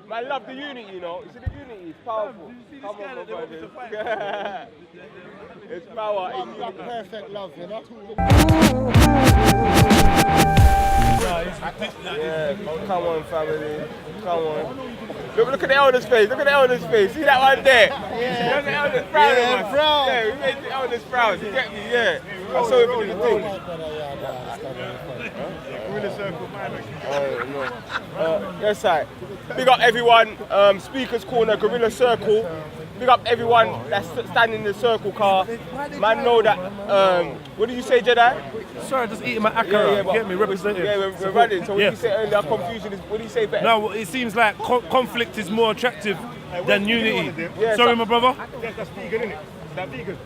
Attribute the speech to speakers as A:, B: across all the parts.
A: Man, love the unity, you know. You see the unity, it's powerful. Come on, my brothers. It's power in unity.
B: Perfect love, you know.
A: Yeah, come on, family. Come on. Look at the elder's face. Look at the elder's face. See that one there? Yeah. Look at the elder's proud of us.
B: Proud.
A: Yeah, we made the elders proud. You get me? Yeah. I saw it in the thing.
B: Gorilla Circle, man.
A: Yes, sir. Big up everyone. Speakers Corner, Gorilla Circle. Big up everyone that's standing in the circle car. Man, know that. What did you say, Jedi?
C: Sorry, just eating my akara.
A: But
C: Get me represented.
A: Yeah, we're running. So what did you say earlier? Confusion is. What do you say better?
C: No, it seems like conflict is more attractive than unity.
A: Yeah,
C: Sorry, my brother.
B: That's vegan, isn't it? Is that vegan?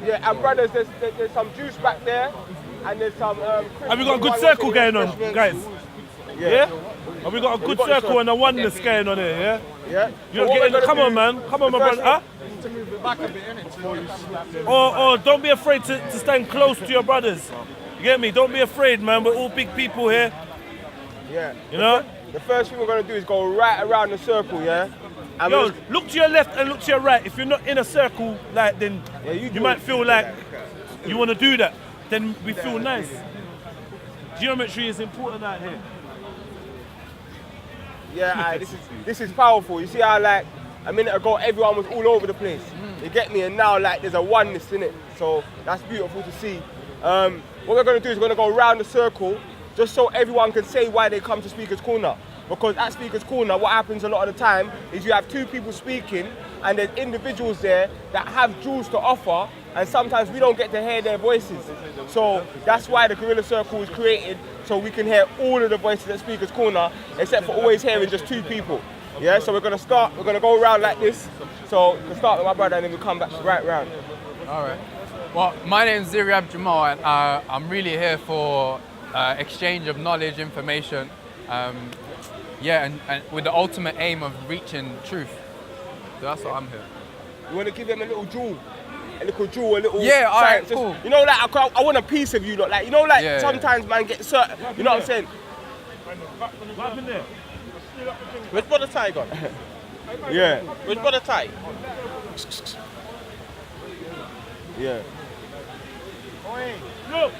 A: Yeah, and brothers, there's some juice back there, and there's some.
C: Have we got a good circle going on, guys? Yeah? Have we got a good circle and a oneness going on here, yeah?
A: Yeah.
C: You're getting, come on, man. Come on, my brother. Huh?
B: To move it back a bit, innit? Before you slap them.
C: Or don't be afraid to stand close to your brothers. You get me? Don't be afraid, man. We're all big people here.
A: Yeah.
C: You know?
A: The first thing we're going to do is go right around the circle, yeah? And
C: Yo, look to your left and look to your right. If you're not in a circle, like, then
A: Yeah,
C: you might feel like you want to do that. Then we feel nice. Geometry is important out here.
A: Yeah, this is powerful. You see how like a minute ago everyone was all over the place. You get me? And now like there's a oneness in it. So that's beautiful to see. What we're gonna do is we're gonna go around the circle just so everyone can say why they come to Speaker's Corner. Because at Speaker's Corner, what happens a lot of the time is you have two people speaking and there's individuals there that have jewels to offer, and sometimes we don't get to hear their voices. So that's why the Gorilla Circle was created, so we can hear all of the voices at Speaker's Corner, except for always hearing just two people. Yeah, so we're gonna go around like this. So we'll start with my brother and then we'll come back right round.
D: All right. Well, my name's Ziriab Jamal, and I'm really here for exchange of knowledge, information, and with the ultimate aim of reaching truth. So that's what I'm here.
A: You want to give them a little jewel? A little
D: Yeah, all right,
A: science.
D: cool.
A: You know, like I want a piece of you, like you know, like
D: Yeah,
A: sometimes man get certain. You know what I'm saying?
C: What happened there?
E: Where's Brother Ty gone?
A: Yeah,
E: Where's Brother Ty?
A: yeah.
B: Look,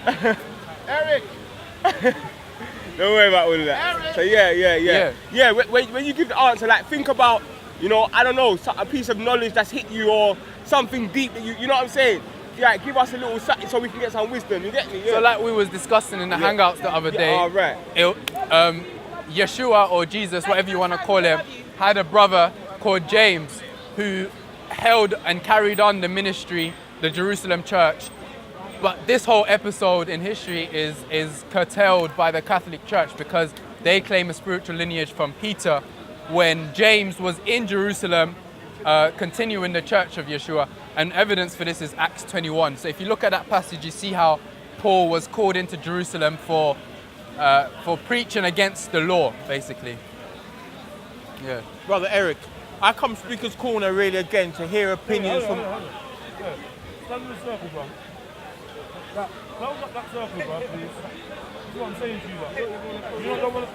B: Eric.
A: Don't worry about all of that. So yeah. When you give the answer, like think about, you know, I don't know, a piece of knowledge that's hit you or something deep that you know what I'm saying? Yeah, give us a little something so we can get some wisdom. You get me? Yeah.
D: So like we was discussing in the hangouts the other day,
A: all right.
D: Yeshua or Jesus, whatever you want to call him, had a brother called James who held and carried on the ministry, the Jerusalem church. But this whole episode in history is curtailed by the Catholic Church because they claim a spiritual lineage from Peter when James was in Jerusalem continuing the church of Yeshua. And evidence for this is Acts 21. So if you look at that passage, you see how Paul was called into Jerusalem for preaching against the law, basically. Yeah.
E: Brother Eric, I come Speaker's Corner really again to hear opinions from...
C: Stand in the circle, bro. Close up that circle, bro, please. That's what I'm saying to you, bro. You don't want to...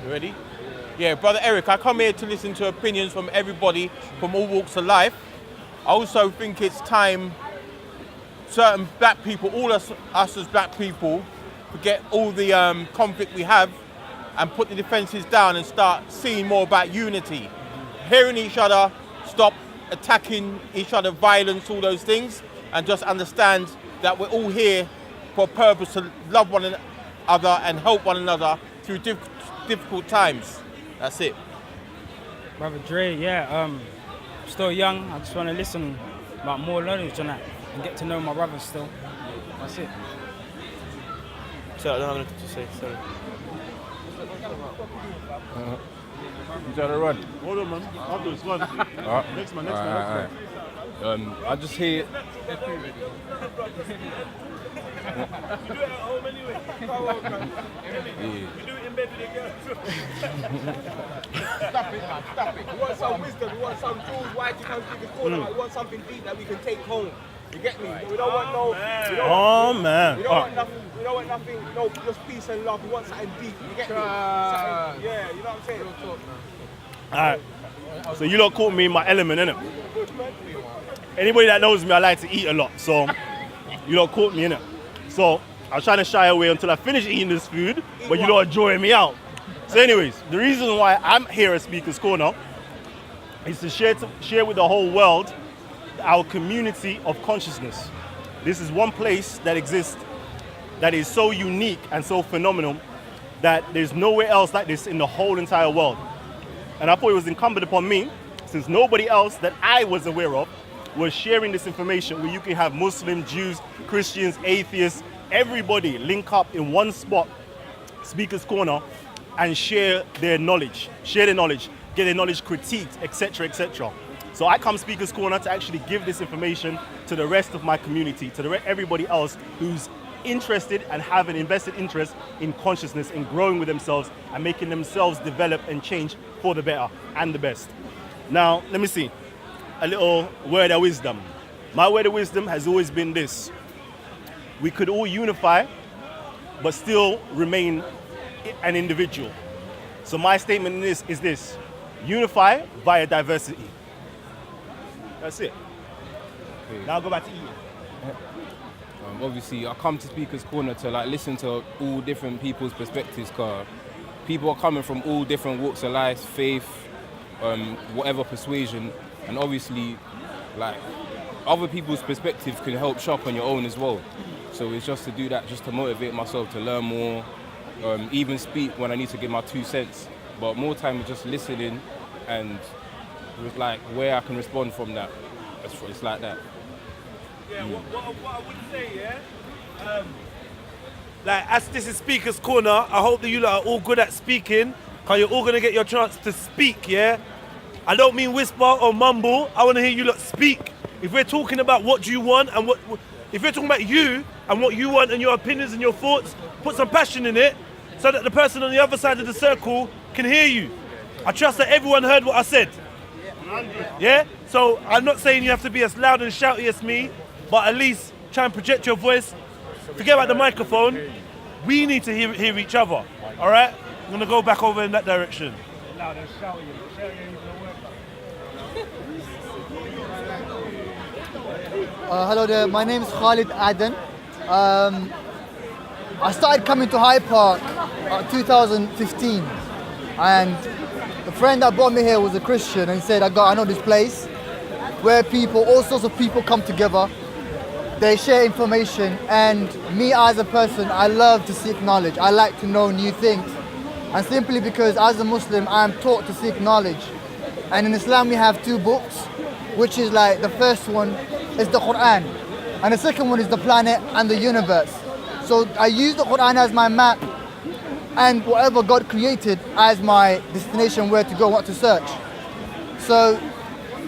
E: You ready? Yeah, Brother Eric, I come here to listen to opinions from everybody from all walks of life. I also think it's time certain black people, all us as black people, forget all the conflict we have and put the defences down and start seeing more about unity. Hearing each other, stop attacking each other, violence, all those things, and just understand that we're all here for a purpose to love one another and help one another through difficult times. That's it.
F: Brother Dre, yeah, still young. I just want to listen about more knowledge on that and get to know my brothers still. That's it.
E: So I don't have anything to say, sorry.
G: You trying to run?
B: Hold on, man. I'll do this one.
G: Alright.
B: Next man.
G: I just hear
C: do it at home anyway. We do it in bed with the girls.
A: Stop it, man. Stop it. We want some wisdom. We want some tools. Why do you come to the corner? We want something deep that we can take home. You get me? We don't want no. We don't
B: Oh, man.
A: We don't want nothing. We don't want nothing. No, just peace and love. We want something deep. You get me? Something, yeah, you know what I'm saying?
B: All right. So you lot caught me in my element, innit? Anybody that knows me, I like to eat a lot. So you lot caught me, innit? So I was trying to shy away until I finished eating this food, but you lot are drawing me out. So anyways, the reason why I'm here at Speaker's Corner is to share with the whole world our community of consciousness. This is one place that exists that is so unique and so phenomenal that there's nowhere else like this in the whole entire world. And I thought it was incumbent upon me, since nobody else that I was aware of was sharing this information, where you can have Muslims, Jews, Christians, atheists, everybody link up in one spot, Speaker's Corner, and share their knowledge, get their knowledge critiqued, etc., etc. So I come Speaker's Corner to actually give this information to the rest of my community, to everybody else who's interested and have an invested interest in consciousness, in growing with themselves and making themselves develop and change for the better and the best. Now, let me see, a little word of wisdom. My word of wisdom has always been this: we could all unify, but still remain an individual. So my statement in this is this: unify via diversity. That's it.
G: Okay.
B: Now I'll go back to eating.
G: Obviously, I come to Speaker's Corner to like listen to all different people's perspectives, because people are coming from all different walks of life, faith, whatever persuasion, and obviously, like, other people's perspectives can help sharpen your own as well. So it's just to do that, just to motivate myself to learn more, even speak when I need to give my 2 cents. But more time is just listening, and with like where I can respond from that. It's like that.
C: Yeah, what I would say, yeah, like, as this is Speaker's Corner, I hope that you lot are all good at speaking, because you're all going to get your chance to speak, yeah? I don't mean whisper or mumble. I want to hear you lot speak. If we're talking about what you want and if we're talking about you and what you want and your opinions and your thoughts, put some passion in it so that the person on the other side of the circle can hear you. I trust that everyone heard what I said. Yeah? So I'm not saying you have to be as loud and shouty as me, but at least try and project your voice. Forget about the microphone. We need to hear each other. All right? I'm going to go back over in that direction.
B: Loud and shouty.
H: Hello there, my name is Khalid Aden. I started coming to Hyde Park 2015, and the friend that brought me here was a Christian and said, I know this place where all sorts of people come together, they share information, and me as a person, I love to seek knowledge. I like to know new things, and simply because as a Muslim, I am taught to seek knowledge. And in Islam we have 2 books, which is like, the first one is the Quran, and the second one is the planet and the universe. So I use the Quran as my map, and whatever God created as my destination, where to go, what to search. So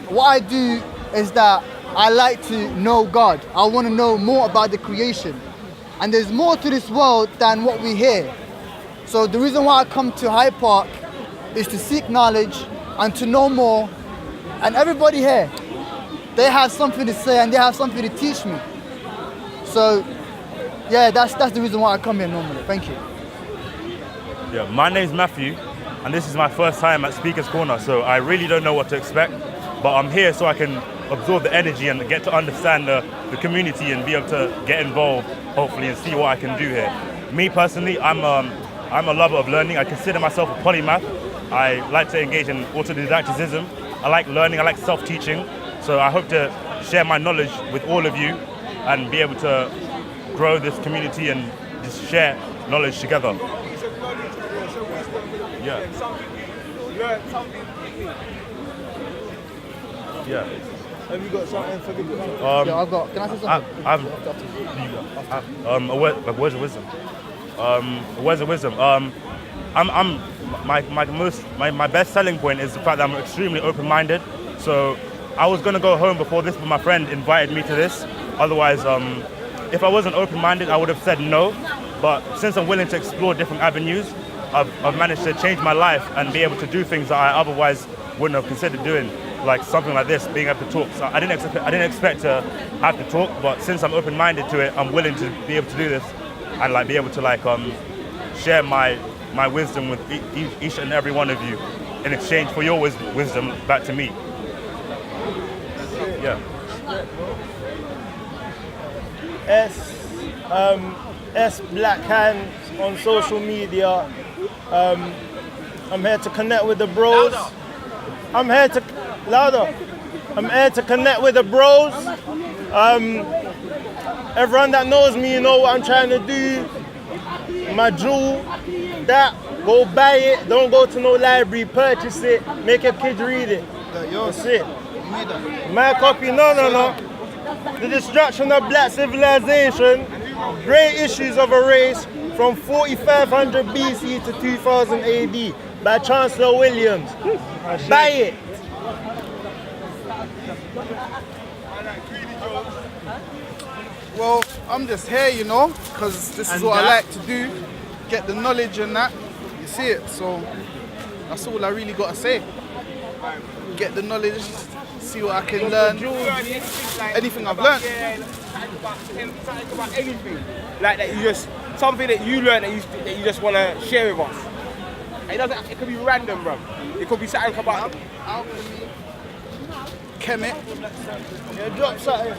H: what I do is that I like to know God. I want to know more about the creation. And there's more to this world than what we hear. So the reason why I come to Hyde Park is to seek knowledge and to know more. And everybody here, they have something to say and they have something to teach me. So yeah, that's the reason why I come here normally. Thank you.
C: Yeah, my name's Matthew, and this is my first time at Speaker's Corner, so I really don't know what to expect, but I'm here so I can absorb the energy and get to understand the community and be able to get involved, hopefully, and see what I can do here. Me personally, I'm a lover of learning. I consider myself a polymath. I like to engage in autodidacticism. I like learning, I like self-teaching, so I hope to share my knowledge with all of you and be able to grow this community and just share knowledge together. Yeah. Yeah.
A: Have you got something for me?
H: Yeah, I've got. Can I say something?
C: Words of wisdom. Words of wisdom. My best selling point is the fact that I'm extremely open-minded. So I was gonna go home before this, but my friend invited me to this. Otherwise,
B: if I wasn't open-minded, I would have said no. But since I'm willing to explore different avenues, I've managed to change my life and be able to do things that I otherwise wouldn't have considered doing, like something like this, being able to talk. So I didn't expect to have to talk, but since I'm open-minded to it, I'm willing to be able to do this and like be able to like share my wisdom with each and every one of you in exchange for your wisdom back to me. Yeah.
I: S Black Hands on social media. I'm here to connect with the bros. I'm here to connect with the bros. Everyone that knows me, you know what I'm trying to do. My jewel, that, go buy it. Don't go to no library, purchase it. Make your kids read it. That's it. My copy, no. The destruction of black civilization, great issues of a race from 4500 BC to 2000 AD by Chancellor Williams. Buy it.
J: Well, I'm just here, you know, because this is what I like to do, get the knowledge and that, you see it, so that's all I really got to say. Get the knowledge, see what I can learn, anything I've learned.
A: Something about anything, like that something that you learn that you just want to share with us. It could be random, bro. It could be something about
J: Kemet. Yeah, drop something.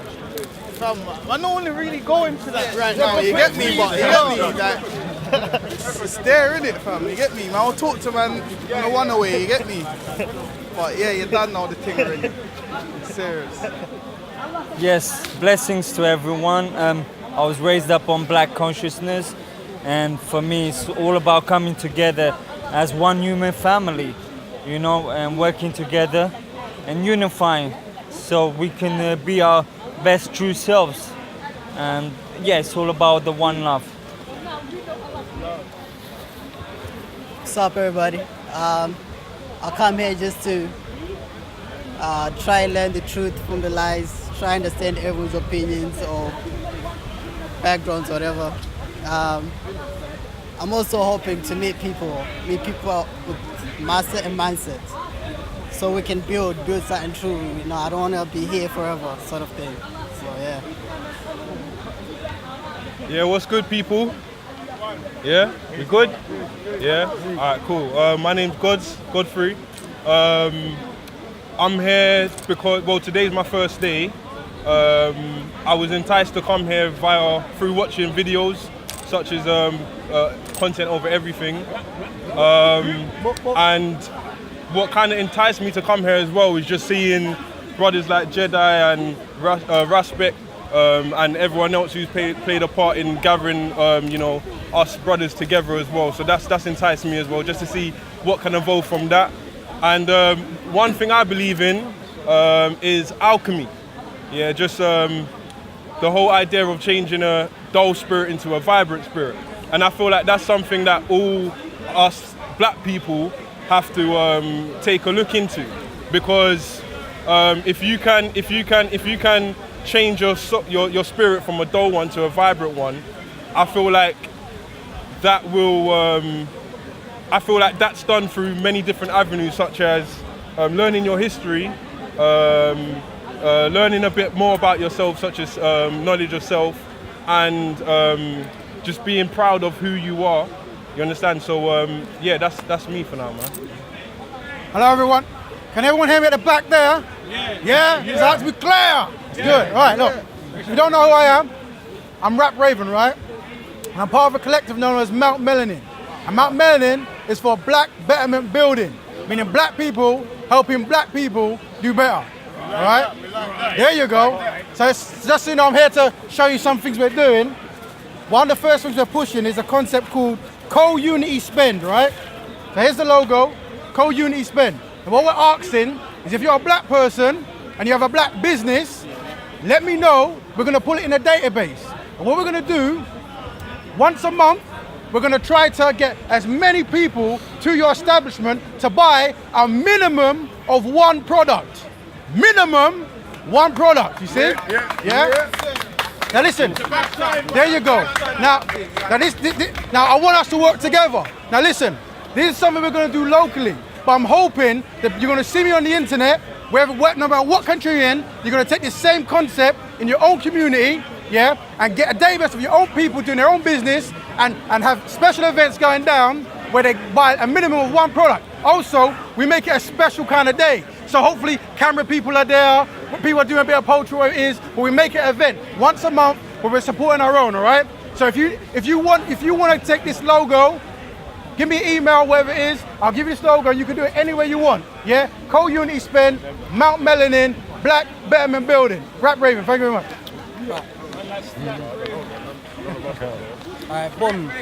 J: I'm not only really going to that right now, you get me, but you get me, like, it's there, innit, fam, you get me, man, I'll talk to man on the one away, you get me, but yeah, you done know the thing already, serious.
K: Yes, blessings to everyone. I was raised up on black consciousness, and for me it's all about coming together as one human family, you know, and working together and unifying so we can be our best true selves. And yeah, it's all about the one love.
L: What's up, everybody? I come here just to try and learn the truth from the lies, try and understand everyone's opinions or backgrounds, whatever. I'm also hoping to meet people with master and mindset, so we can build something true. You know, I don't want to be here forever, sort of thing. So yeah.
M: Yeah, what's good, people? Yeah, we good? Yeah. All right, cool. My name's Godfrey. I'm here because, well, today's my first day. I was enticed to come here through watching videos such as content over everything, and what kind of enticed me to come here as well is just seeing brothers like Jedi and Raspek and everyone else who's played a part in gathering, you know, us brothers together as well. So that's enticed me as well, just to see what can evolve from that. And one thing I believe in is alchemy. Yeah, just the whole idea of changing a dull spirit into a vibrant spirit. And I feel like that's something that all us black people have to take a look into, because if you can change your spirit from a dull one to a vibrant one, I feel like that will. I feel like that's done through many different avenues, such as learning your history, learning a bit more about yourself, such as knowledge of self, and just being proud of who you are. You understand? So yeah, that's me for now, man.
N: Hello, everyone. Can everyone hear me at the back there? Yeah? It's hard to be clear. It's good. All right, look. If you don't know who I am, I'm Rap Raven, right? And I'm part of a collective known as Mount Melanin. And Mount Melanin is for black betterment building, meaning black people helping black people do better. All right? There you go. So it's just, you know, I'm here to show you some things we're doing. One of the first things we're pushing is a concept called Co-Unity Spend, right? So here's the logo, Co-Unity Spend. And what we're asking is, if you're a black person and you have a black business, let me know. We're going to put it in a database. And what we're going to do, once a month, we're going to try to get as many people to your establishment to buy a minimum of one product. Minimum one product, you see? Yeah? Now listen, there you go. Now I want us to work together. Now listen, this is something we're going to do locally, but I'm hoping that you're going to see me on the internet, no matter what country you're in, you're going to take this same concept in your own community, yeah, and get a database of your own people doing their own business and have special events going down where they buy a minimum of one product. Also, we make it a special kind of day. So hopefully camera people are there, people are doing a bit of poetry, whatever it is, but we make it an event once a month where we're supporting our own, all right? So if you want to take this logo, give me an email, whatever it is, I'll give you this logo, you can do it any way you want, yeah? Co-Unity Spend, Mount Melanin, Black Betterment Building. Rap Raven, thank you very much.
O: Alright, boom.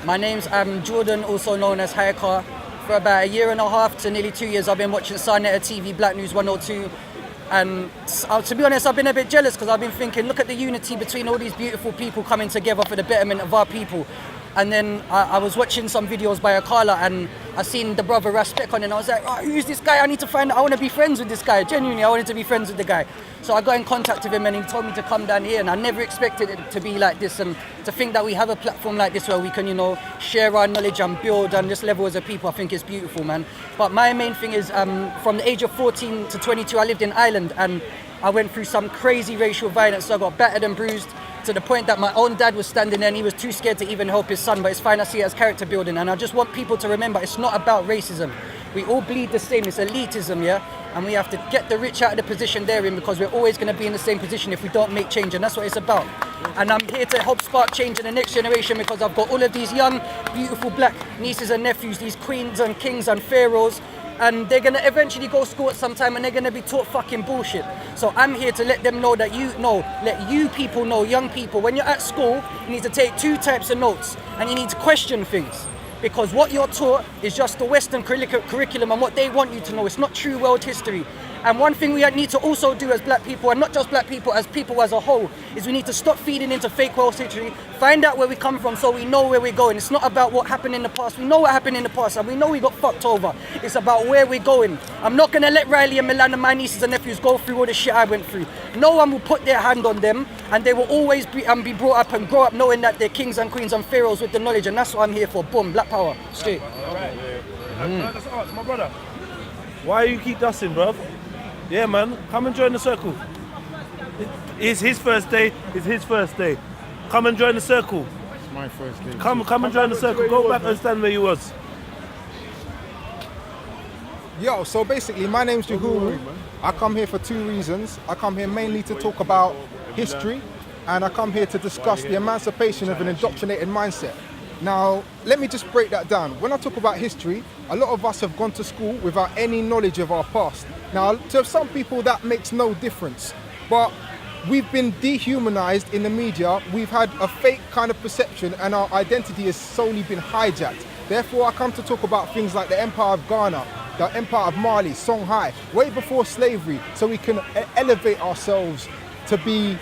O: My name's Jordan, also known as Hayaka. For about a year and a half to nearly 2 years, I've been watching Sarnetta TV, Black News 102. And to be honest, I've been a bit jealous because I've been thinking, look at the unity between all these beautiful people coming together for the betterment of our people. And then I was watching some videos by Akala and I seen the brother Raspek on it and I was like, oh, who's this guy? I need to find out. I want to be friends with this guy. Genuinely, I wanted to be friends with the guy. So I got in contact with him and he told me to come down here, and I never expected it to be like this and to think that we have a platform like this where we can, share our knowledge and build on this level as a people. I think it's beautiful, man. But my main thing is from the age of 14 to 22, I lived in Ireland and I went through some crazy racial violence. So I got battered and bruised, to the point that my own dad was standing there and he was too scared to even help his son, but it's fine, I see it as character building. And I just want people to remember it's not about racism. We all bleed the same, it's elitism, yeah? And we have to get the rich out of the position they're in because we're always going to be in the same position if we don't make change, and that's what it's about. And I'm here to help spark change in the next generation because I've got all of these young, beautiful black nieces and nephews, these queens and kings and pharaohs, and they're gonna eventually go to school at some time and they're gonna be taught fucking bullshit. So I'm here to let them know that let you people know, young people, when you're at school, you need to take 2 types of notes and you need to question things. Because what you're taught is just the Western curriculum and what they want you to know. It's not true world history. And one thing we need to also do as black people, and not just black people, as people as a whole, is we need to stop feeding into fake world history, find out where we come from so we know where we're going. It's not about what happened in the past. We know what happened in the past and we know we got fucked over. It's about where we're going. I'm not going to let Riley and Milan and my nieces and nephews go through all the shit I went through. No one will put their hand on them and they will always be brought up and grow up knowing that they're kings and queens and pharaohs with the knowledge, and that's what I'm here for. Boom, black power, straight.
C: All right. Let's ask my brother, why you keep dusting, bruv? Yeah, man, come and join the circle. It's his first day. It's his first day. Come and join the circle.
P: It's my first day.
C: Come and join the circle. Go back and stand where you was.
P: Yo, so basically, my name's Jahuru. I come here for 2 reasons. I come here mainly to talk about history, and I come here to discuss the emancipation of an indoctrinated mindset. Now, let me just break that down. When I talk about history, a lot of us have gone to school without any knowledge of our past. Now, to some people, that makes no difference. But we've been dehumanized in the media. We've had a fake kind of perception, and our identity has solely been hijacked. Therefore, I come to talk about things like the Empire of Ghana, the Empire of Mali, Songhai, way before slavery, so we can elevate ourselves to be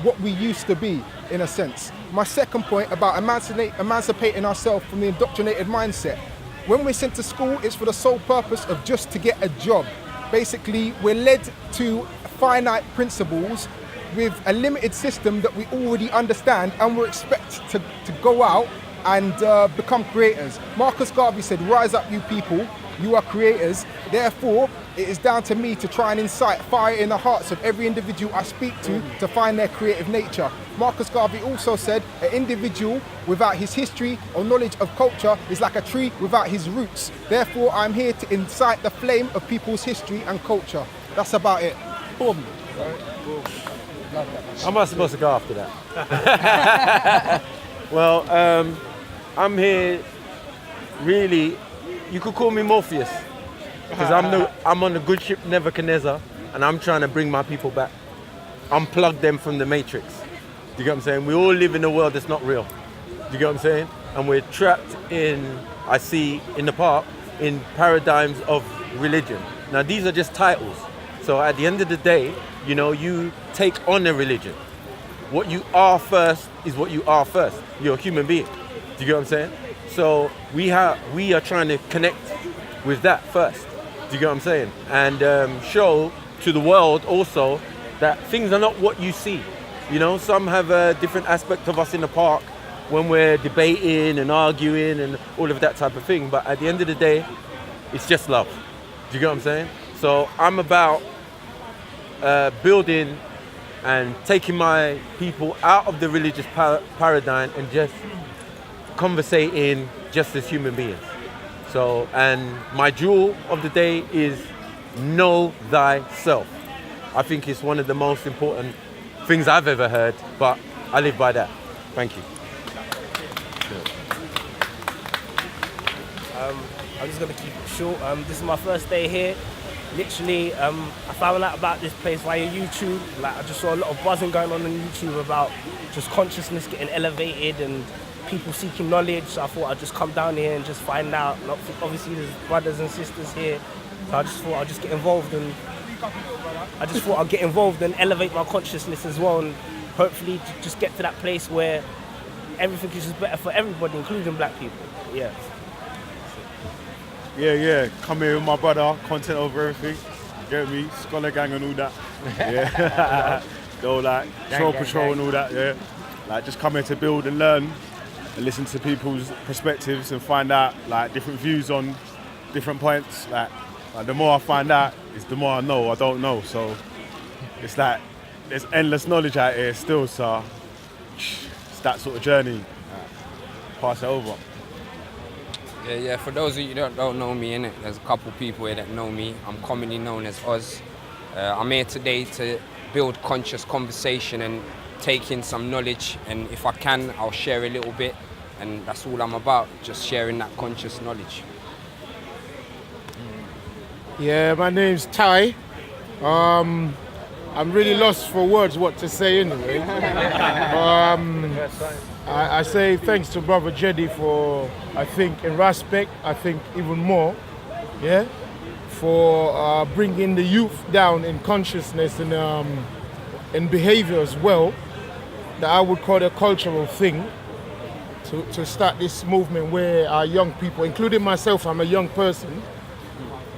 P: what we used to be, in a sense. My second point about emancipating ourselves from the indoctrinated mindset. When we're sent to school, it's for the sole purpose of just to get a job. Basically, we're led to finite principles with a limited system that we already understand, and we're expected to go out and become creators. Marcus Garvey said, "Rise up, you people, you are creators." Therefore, it is down to me to try and incite fire in the hearts of every individual I speak to find their creative nature. Marcus Garvey also said, an individual without his history or knowledge of culture is like a tree without his roots. Therefore, I'm here to incite the flame of people's history and culture. That's about it. Boom.
Q: Am I supposed to go after that? Well, I'm here, really, you could call me Morpheus, because I'm on the good ship Nebuchadnezzar, and I'm trying to bring my people back. Unplug them from the matrix. Do you get what I'm saying? We all live in a world that's not real. Do you get what I'm saying? And we're trapped in, I see in the park, in paradigms of religion. Now these are just titles. So at the end of the day, you know, you take on a religion. What you are first is what you are first. You're a human being. Do you get what I'm saying? So we are trying to connect with that first. Do you get what I'm saying? And show to the world also that things are not what you see. You know, some have a different aspect of us in the park when we're debating and arguing and all of that type of thing. But at the end of the day, it's just love. Do you get what I'm saying? So I'm about building and taking my people out of the religious paradigm and just conversating just as human beings. So, and my jewel of the day is know thyself. I think it's one of the most important things I've ever heard, but I live by that. Thank you.
R: I'm just gonna keep it short. This is my first day here. Literally, I found out about this place via YouTube. Like, I just saw a lot of buzzing going on YouTube about just consciousness getting elevated and people seeking knowledge. So I thought I'd just come down here and just find out. Obviously, there's brothers and sisters here. So I just thought I'd just get involved and elevate my consciousness as well, and hopefully just get to that place where everything is just better for everybody, including black people. Yeah.
S: Yeah, come here with my brother, content over everything, get me, Scholar Gang and all that, yeah. Like, Troll Patrol and all that, yeah. Like, just come here to build and learn and listen to people's perspectives and find out, like, different views on different points. Like the more I find out, is the more I know I don't know, so it's like, there's endless knowledge out here still, so it's that sort of journey. Pass it over.
T: Yeah, for those of you that don't know me, innit, there's a couple people here that know me. I'm commonly known as Oz. I'm here today to build conscious conversation and take in some knowledge, and if I can, I'll share a little bit, and that's all I'm about, just sharing that conscious knowledge.
N: Yeah, my name's Ty. I'm really lost for words what to say anyway. I say thanks to Brother Jedi for, I think, in respect, I think even more, yeah, for bringing the youth down in consciousness and in behavior as well, that I would call a cultural thing, to start this movement where our young people, including myself, I'm a young person,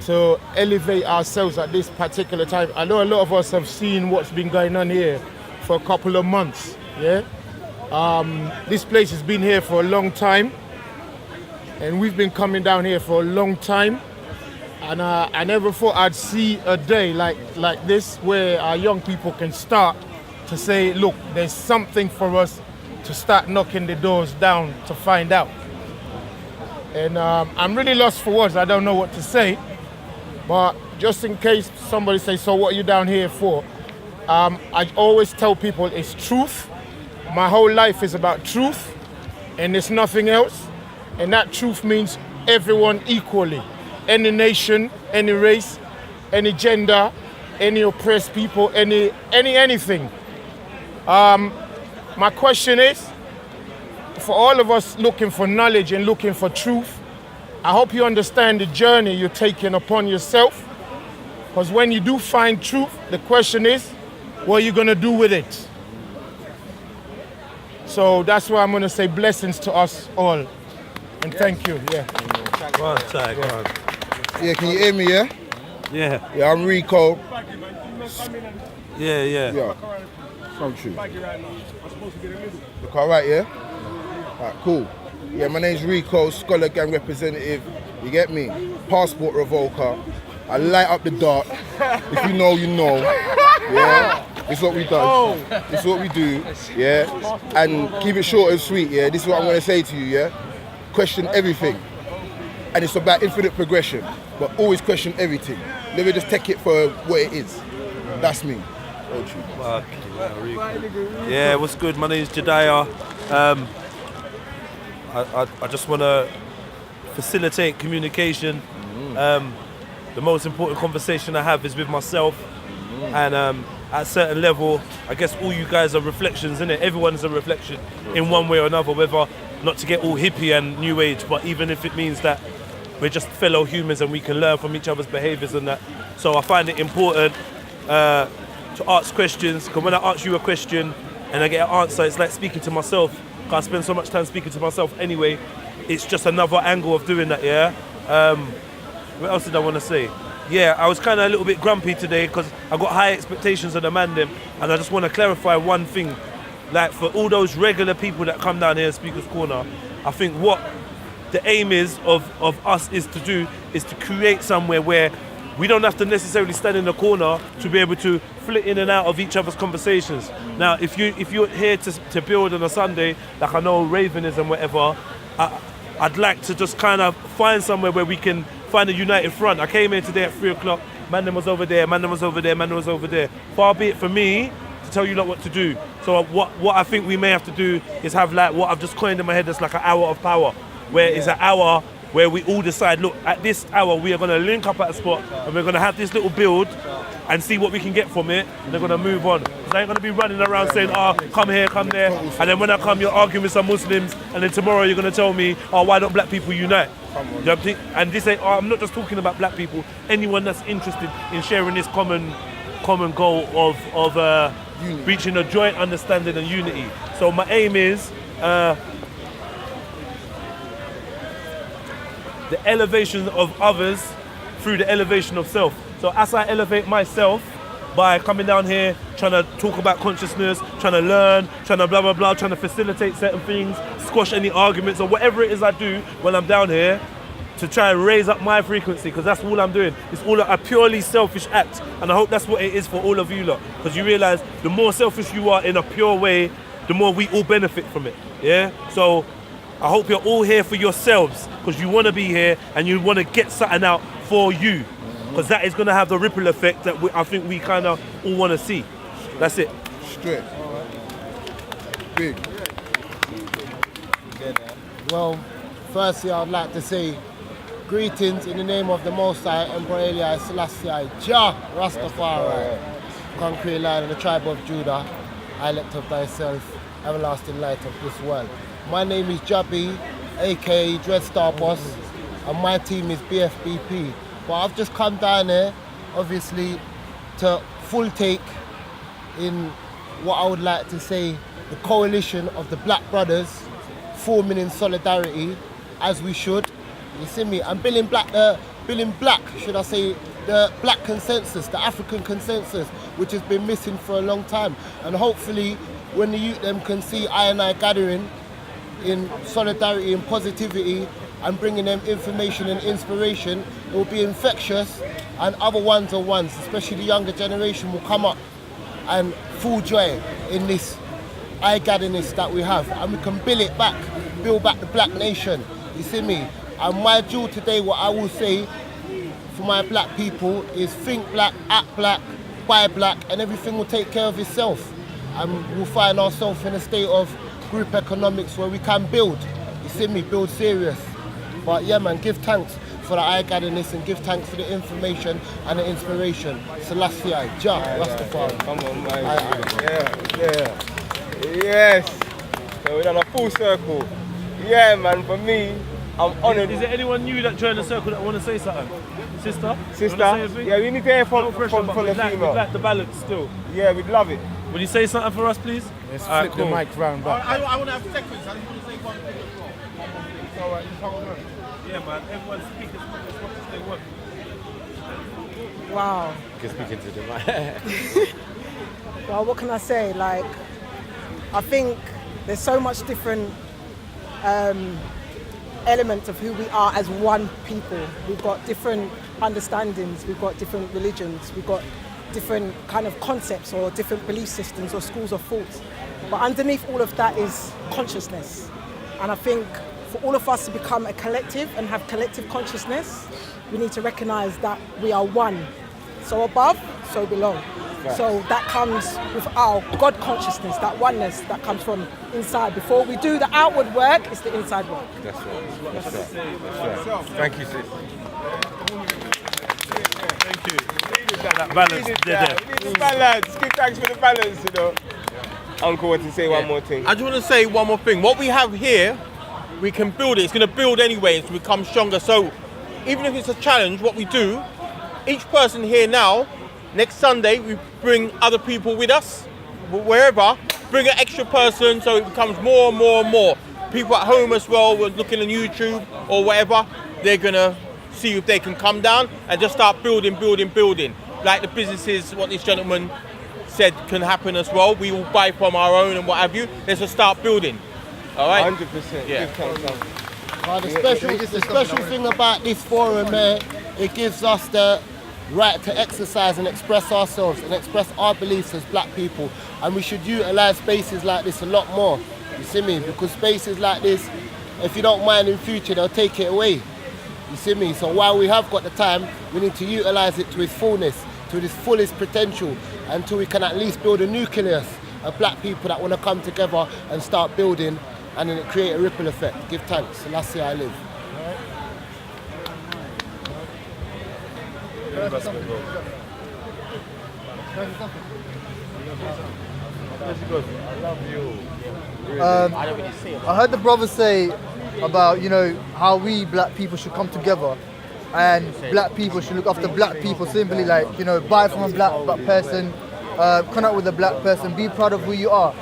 N: to elevate ourselves at this particular time. I know a lot of us have seen what's been going on here for a couple of months, yeah? This place has been here for a long time, and we've been coming down here for a long time, and I never thought I'd see a day like this where our young people can start to say, look, there's something for us to start knocking the doors down to find out. And I'm really lost for words, I don't know what to say. But just in case somebody says, so what are you down here for? I always tell people it's truth. My whole life is about truth, and there's nothing else. And that truth means everyone equally. Any nation, any race, any gender, any oppressed people, anything. My question is, for all of us looking for knowledge and looking for truth, I hope you understand the journey you're taking upon yourself, because when you do find truth, the question is, what are you going to do with it? So that's why I'm going to say blessings to us all, and thank you. Yeah.
C: Go on, Ty, go on.
U: Yeah, can you hear me, yeah?
C: Yeah.
U: Yeah, I'm Rico.
C: Yeah.
U: Yeah. So true. Look all right, yeah? All right, cool. Yeah, my name's Rico, Scholar Gang representative. You get me? Passport revoker. I light up the dark. If you know, you know. Yeah? This is what we do. This is what we do. Yeah? And keep it short and sweet, yeah? This is what I'm going to say to you, yeah? Question everything. And it's about infinite progression. But always question everything. Never just take it for what it is. That's me.
C: Yeah, what's good? My name's Jediah. I just want to facilitate communication. The most important conversation I have is with myself, and at a certain level, I guess all you guys are reflections, innit? Everyone's a reflection in one way or another, whether not to get all hippie and new age, but even if it means that we're just fellow humans and we can learn from each other's behaviours and that. So I find it important to ask questions, because when I ask you a question and I get an answer, it's like speaking to myself. I spend so much time speaking to myself anyway. It's just another angle of doing that, yeah? What else did I want to say? yeah, I was kind of a little bit grumpy today because I got high expectations of the man them, and I just want to clarify one thing. Like, for all those regular people that come down here at Speaker's Corner, I think what the aim is of us is to create somewhere where we don't have to necessarily stand in the corner to be able to flit in and out of each other's conversations. Now, if you're here to build on a Sunday, like I know Raven is and whatever, I'd like to just kind of find somewhere where we can find a united front. I came here today at 3 o'clock, man them was over there, man them was over there, man them was over there. Far be it for me to tell you lot what to do. So what I think we may have to do is have like what I've just coined in my head, that's like an hour of power, where it's an hour where we all decide, look, at this hour we are going to link up at a spot and we're going to have this little build and see what we can get from it, and they're going to move on. Because I ain't going to be running around saying, come here, come there, and then when I come, you're arguing with some Muslims, and then tomorrow you're going to tell me, why don't black people unite? You know, and this ain't, I'm not just talking about black people, anyone that's interested in sharing this common goal of reaching a joint understanding and unity. So my aim is the elevation of others through the elevation of self. So as I elevate myself by coming down here, trying to talk about consciousness, trying to learn, trying to blah, blah, blah, trying to facilitate certain things, squash any arguments or whatever it is I do when I'm down here to try and raise up my frequency, because that's all I'm doing. It's all a purely selfish act. And I hope that's what it is for all of you lot. Because you realize the more selfish you are in a pure way, the more we all benefit from it. Yeah? So I hope you're all here for yourselves, because you want to be here and you want to get something out for you. Because that is going to have the ripple effect that I think we kind of all want to see. That's it.
U: Straight. Big.
D: Well, firstly, I'd like to say greetings in the name of the Most High, Emperor Haile Selassie, Jah Rastafari, Concrete Lion of the Tribe of Judah, elect of thyself, everlasting light of this world. My name is Jabby, aka Dreadstar Boss, and my team is BFBP. But I've just come down here, obviously, to full take in what I would like to say the coalition of the Black Brothers forming in solidarity, as we should. You see me? And building black, should I say, the black consensus, the African consensus, which has been missing for a long time. And hopefully, when the youth them can see I and I gathering in solidarity and positivity and bringing them information and inspiration, it will be infectious, and other ones, especially the younger generation, will come up and full joy in this eye-gatherness that we have, and we can build back the black nation. You see me? And my jewel today, what I will say for my black people is think black, act black, buy black, and everything will take care of itself. And we'll find ourselves in a state of group economics where we can build. You see me? Build serious. But yeah, man, give thanks for the eye-gatherness and give thanks for the information and the inspiration. Selassie, Jah, Rastafari.
A: Come on, man. Yeah. Yes. So we're done a full circle. Yeah, man, for me, I'm honoured.
C: Is there anyone new that joined the circle that want to say something? Sister?
A: Yeah, we need to hear from the female.
C: We'd like the balance still.
A: Yeah, we'd love it.
C: Would you say something for us, please?
D: Let's flip the mic round back.
J: I want to have seconds. I just want to say one thing as well.
A: It's all right, just hold on.
C: Yeah, man, everyone speak as much as they want.
V: Wow.
Q: You can speak into the mic.
V: Well, what can I say? Like, I think there's so much different elements of who we are as one people. We've got different understandings, we've got different religions, we've got different kind of concepts or different belief systems or schools of thought. But underneath all of that is consciousness. And I think for all of us to become a collective and have collective consciousness, we need to recognize that we are one. So above, so below.
D: Right.
V: So that comes with our God consciousness, that oneness that comes from inside. Before we do the outward work, it's the inside work.
Q: That's right. That's right. Thank you, sis.
C: Thank you. That balance.
A: We need the balance. Give thanks for the balance, you know. Uncle wants to say one more thing.
E: I just want to say one more thing. What we have here, we can build it. It's going to build anyway to become stronger. So even if it's a challenge, what we do, each person here now, next Sunday, we bring other people with us, wherever, bring an extra person so it becomes more and more and more. People at home as well, who are looking on YouTube or whatever, they're going to see if they can come down and just start building. Like the businesses, what this gentleman said can happen as well. We all buy from our own and what have you. Let's just start building. All right?
A: 100%.
E: Yeah.
D: The special thing about this forum, it gives us the right to exercise and express ourselves and express our beliefs as black people. And we should utilise spaces like this a lot more. You see me? Because spaces like this, if you don't mind in future, they'll take it away. You see me? So while we have got the time, we need to utilise it to its fullness, to its fullest potential, until we can at least build a nucleus of black people that want to come together and start building, and then it create a ripple effect. Give thanks. Selassie I live.
A: I love you.
H: I heard the brother say about, you know, how we black people should come together and black people should look after black people, simply like, you know, buy from a black person, connect with a black person, be proud of who you are.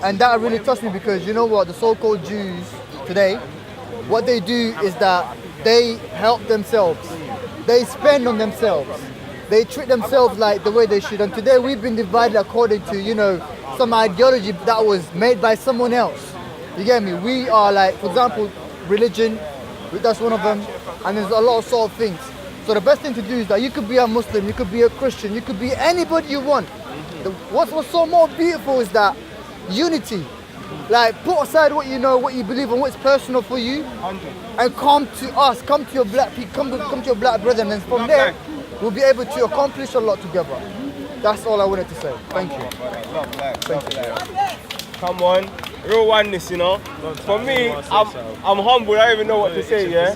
H: And that really touched me because, you know what, the so-called Jews today, what they do is that they help themselves. They spend on themselves. They treat themselves like the way they should. And today we've been divided according to, you know, some ideology that was made by someone else. You get me? We are like, for example, religion, that's one of them. And there's a lot of sort of things. So the best thing to do is that you could be a Muslim, you could be a Christian, you could be anybody you want. What's so more beautiful is that unity. Like, put aside what you know, what you believe, and what's personal for you, and come to us, come to your black people, come to your black brethren, and from there, we'll be able to accomplish a lot together. That's all I wanted to say. Thank you.
A: Thank you. Come on, real oneness, you know. For me, I'm humble. I don't even know what to say. Yeah.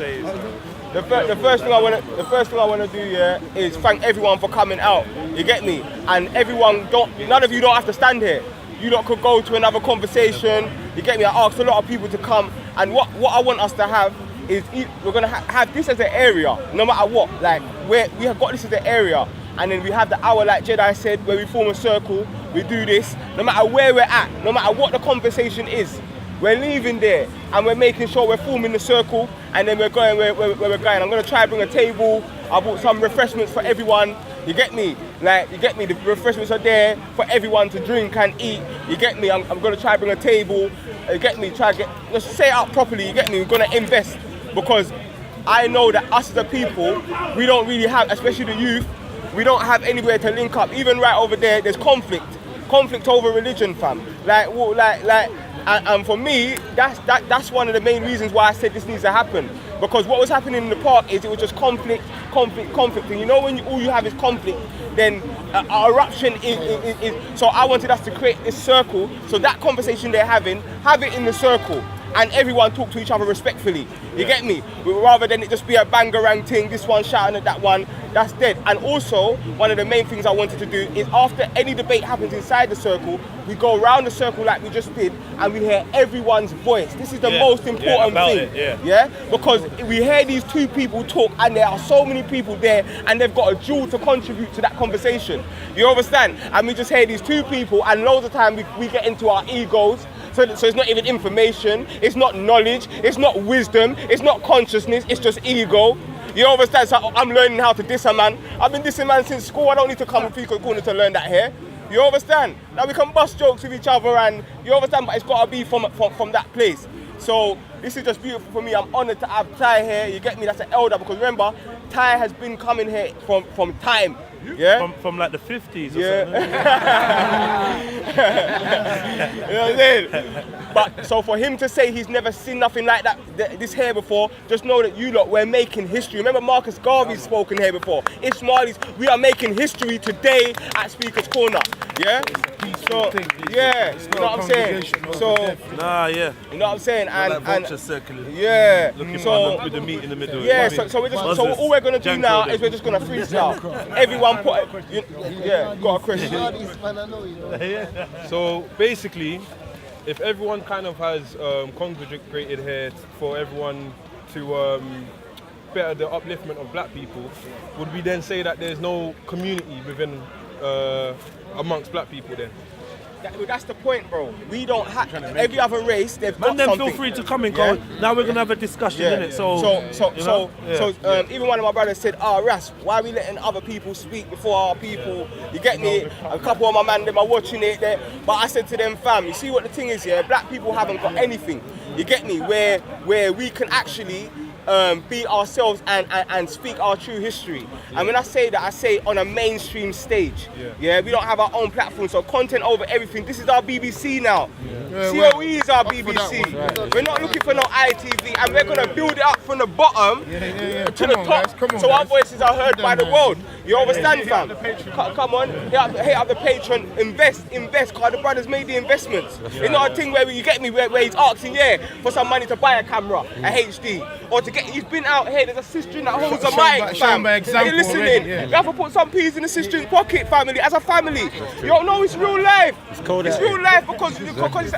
A: The first thing I want to do, yeah, is thank everyone for coming out. You get me? And everyone none of you don't have to stand here. You lot could go to another conversation. You get me? I asked a lot of people to come, and what I want us to have is we're gonna have this as an area, no matter what. Like we have got this as an area, and then we have the hour, like Jedi said, where we form a circle. We do this, no matter where we're at, no matter what the conversation is. We're leaving there, and we're making sure we're forming the circle, and then we're going where we're going. I'm gonna try and bring a table. I bought some refreshments for everyone. You get me? Like, you get me? The refreshments are there for everyone to drink and eat. You get me? I'm gonna try and bring a table. You get me? Let's set it up properly. You get me? We're gonna invest, because I know that us as a people, we don't really have, especially the youth, we don't have anywhere to link up. Even right over there, there's conflict over religion, fam. And for me, that's one of the main reasons why I said this needs to happen. Because what was happening in the park is it was just conflict. And you know, when all you have is conflict, then eruption is. So I wanted us to create this circle, so that conversation they're having, have it in the circle, and everyone talk to each other respectfully. You get me? Rather than it just be a bangarang thing, this one shouting at that one, that's dead. And also, one of the main things I wanted to do is after any debate happens inside the circle, we go around the circle like we just did, and we hear everyone's voice. This is the most important thing. Yeah? Because we hear these two people talk, and there are so many people there, and they've got a jewel to contribute to that conversation. You understand? And we just hear these two people, and loads of time we get into our egos. So it's not even information, it's not knowledge, it's not wisdom, it's not consciousness, it's just ego. You understand? So I'm learning how to diss a man. I've been dissing man since school. I don't need to come with Pico Corner to learn that here. You understand? Now we can bust jokes with each other, and you understand, but it's got to be from that place. So this is just beautiful for me. I'm honoured to have Ty here. You get me? That's an elder, because remember, Ty has been coming here from time. Yeah?
C: From like the 50s or
A: yeah.
C: something.
A: You know what I'm saying? But so for him to say he's never seen nothing like that, this here before, just know that you lot, we're making history. Remember Marcus Garvey's spoken here before. Ismailis, we are making history today at Speaker's Corner. Yeah? So, yeah, you know what I'm saying? So,
C: yeah.
A: You know what I'm saying?
C: And circular.
A: Yeah.
C: Looking
A: so,
C: with the meat in the middle.
A: Yeah, so all we're going to do now is we're just going to freestyle. Everyone put got a question.
M: So basically, if everyone kind of has congregated here for everyone to better the upliftment of black people, would we then say that there's no community within amongst black people then?
A: That's the point, bro. We don't have every other race. They've
C: Man,
A: got
C: then
A: something.
C: feel free to come and go. Now we're gonna have a discussion, innit?
A: Even one of my brothers said, Ras, why are we letting other people speak before our people? You get me? A couple of my man, them are watching it there. But I said to them, fam, you see what the thing is, yeah? Black people haven't got anything. You get me? Where we can actually be ourselves and speak our true history. And when I say that, I say on a mainstream stage. Yeah, we don't have our own platform, so content over everything. This is our BBC now. C.O.E is our BBC. We're not looking for no ITV, and we're gonna build it up from the bottom to the top, so our voices are heard by the world. You understand, fam? Come on, hit up the Patreon, invest, cause the brothers made the investments. It's not a thing where you get me, where he's asking, for some money to buy a camera, a HD, or to get. He's been out here. There's a sister that holds a mic, fam. You're listening. You have to put some peas in the sister's pocket, family. As a family, you don't know it's real life. It's real life because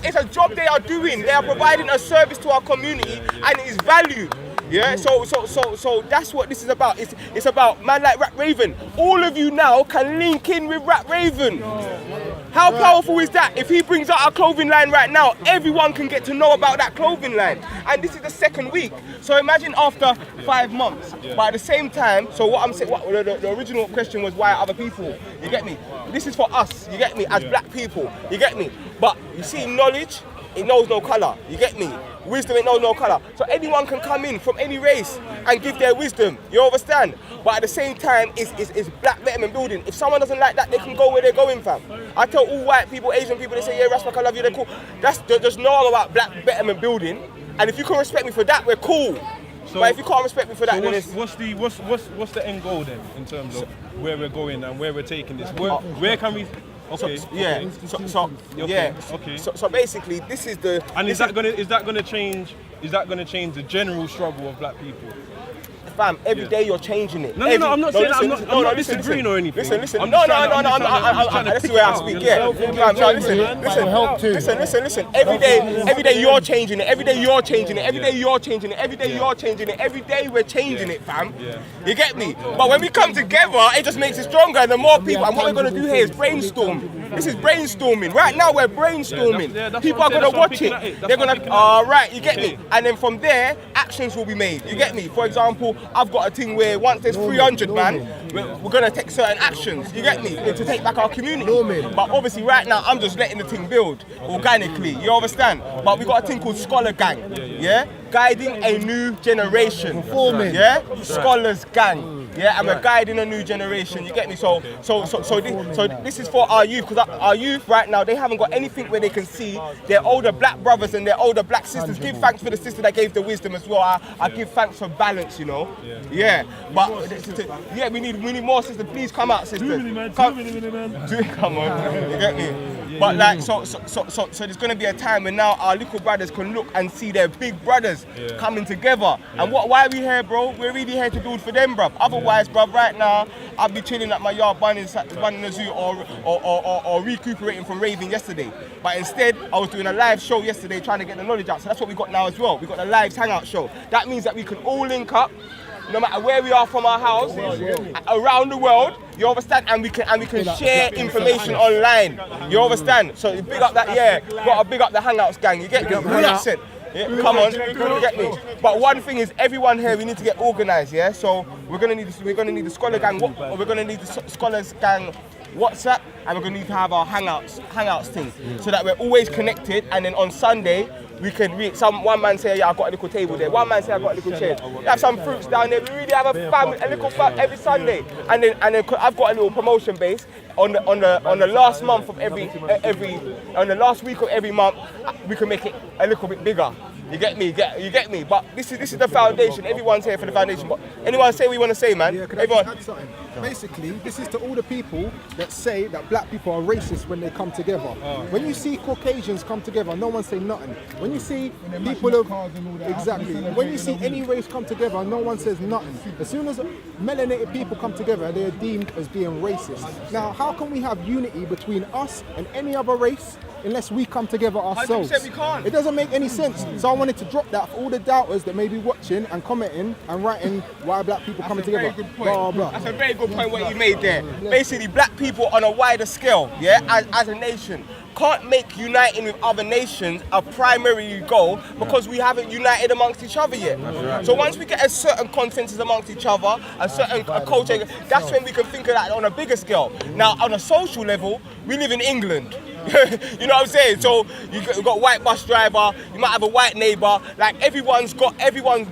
A: it's a job they are doing. They are providing a service to our community, and it is valued. Yeah, so that's what this is about. It's about man like Rap Raven. All of you now can link in with Rap Raven. How powerful is that? If he brings out our clothing line right now, everyone can get to know about that clothing line. And this is the second week. So imagine after 5 months. But at the same time, so what I'm saying, the original question was why other people? You get me? This is for us. You get me? As black people. You get me? But you see, knowledge, it knows no color. You get me? Wisdom, it knows no color. So anyone can come in from any race and give their wisdom. You understand? But at the same time, it's black betterment building. If someone doesn't like that, they can go where they're going, fam. I tell all white people, Asian people, they say, yeah, Raspak, I love you, they're cool. Just know I'm about black betterment building. And if you can respect me for that, we're cool. So, but if you can't respect me for that, then
M: what's the end goal then in terms of where we're going and where we're taking this? Where can we? Okay.
A: So basically, this is the.
M: And is that gonna change? Is that gonna change the general struggle of black people?
A: Fam, every day you're changing it.
M: No, I'm not saying I'm not disagreeing or anything.
A: Listen. This is where I speak. Listen. Every day you're changing it. Every day you're changing it. Every day you're changing it. Every day you're changing it. Every day we're changing it, fam. You get me? But when we come together, it just makes it stronger. And the more people, and what we're gonna do here is brainstorm. This is brainstorming. Right now we're brainstorming. People are gonna watch it. They're gonna, right, you get me? And then from there, actions will be made. You get me? For example, I've got a thing where once there's 300 man, we're gonna take certain actions. You get me? To take back our community. But obviously right now I'm just letting the thing build organically. You understand? But we got a thing called Scholar Gang. Yeah? Guiding a new generation. Yeah? Scholars Gang. Yeah, and we're guiding a new generation. You get me? So this is for our youth, because our youth right now, they haven't got anything where they can see their older black brothers and their older black sisters. Give thanks for the sister that gave the wisdom as well. I give thanks for balance, you know. Yeah. But we need more sisters. Please come out, sisters. Come on, you get me? But like so there's gonna be a time when now our little brothers can look and see their big brothers coming together. And why are we here, bro? We're really here to build for them, bruv. Otherwise, bruv, right now I'd be chilling at my yard, running the zoo, or recuperating from raving yesterday. But instead, I was doing a live show yesterday trying to get the knowledge out. So that's what we got now as well. We got the live hangout show. That means that we can all link up, no matter where we are from our house, around the world, you understand, and we can share information online. You understand? So big up that, gotta big up the Hangouts gang. You get me? Come on, you get me? But one thing is, everyone here, we need to get organised, yeah. So we're gonna need the Scholar Gang. We're gonna need the Scholars Gang WhatsApp, and we're gonna need to have our Hangouts thing, so that we're always connected. And then on Sunday, we can one man say, yeah, I've got a little table there. One man say, I've got a little chair. We have some fruits down there. We really have a little fam every Sunday. And then I've got a little promotion base on the last month of on the last week of every month. We can make it a little bit bigger. You get me? You get me? But this is the foundation. Everyone's here for the foundation. But anyone say what you want to say, man?
P: Yeah, can I just add something? Basically, this is to all the people that say that black people are racist when they come together. When you see Caucasians come together, no one say nothing. When you see people of when you see any race come together, no one says nothing. As soon as melanated people come together, they are deemed as being racist. Now, how can we have unity between us and any other race unless we come together ourselves?
A: 100% we can't.
P: It doesn't make any sense. So I wanted to drop that for all the doubters that may be watching and commenting and writing why black people coming together.
A: That's a very good point. That's a very good point what you made there. Basically, black people on a wider scale, yeah, as a nation, can't make uniting with other nations a primary goal because we haven't united amongst each other yet. So once we get a certain consensus amongst each other, a certain culture, that's when we can think of that on a bigger scale. Now, on a social level, we live in England. You know what I'm saying? So you've got a white bus driver, you might have a white neighbour, like everyone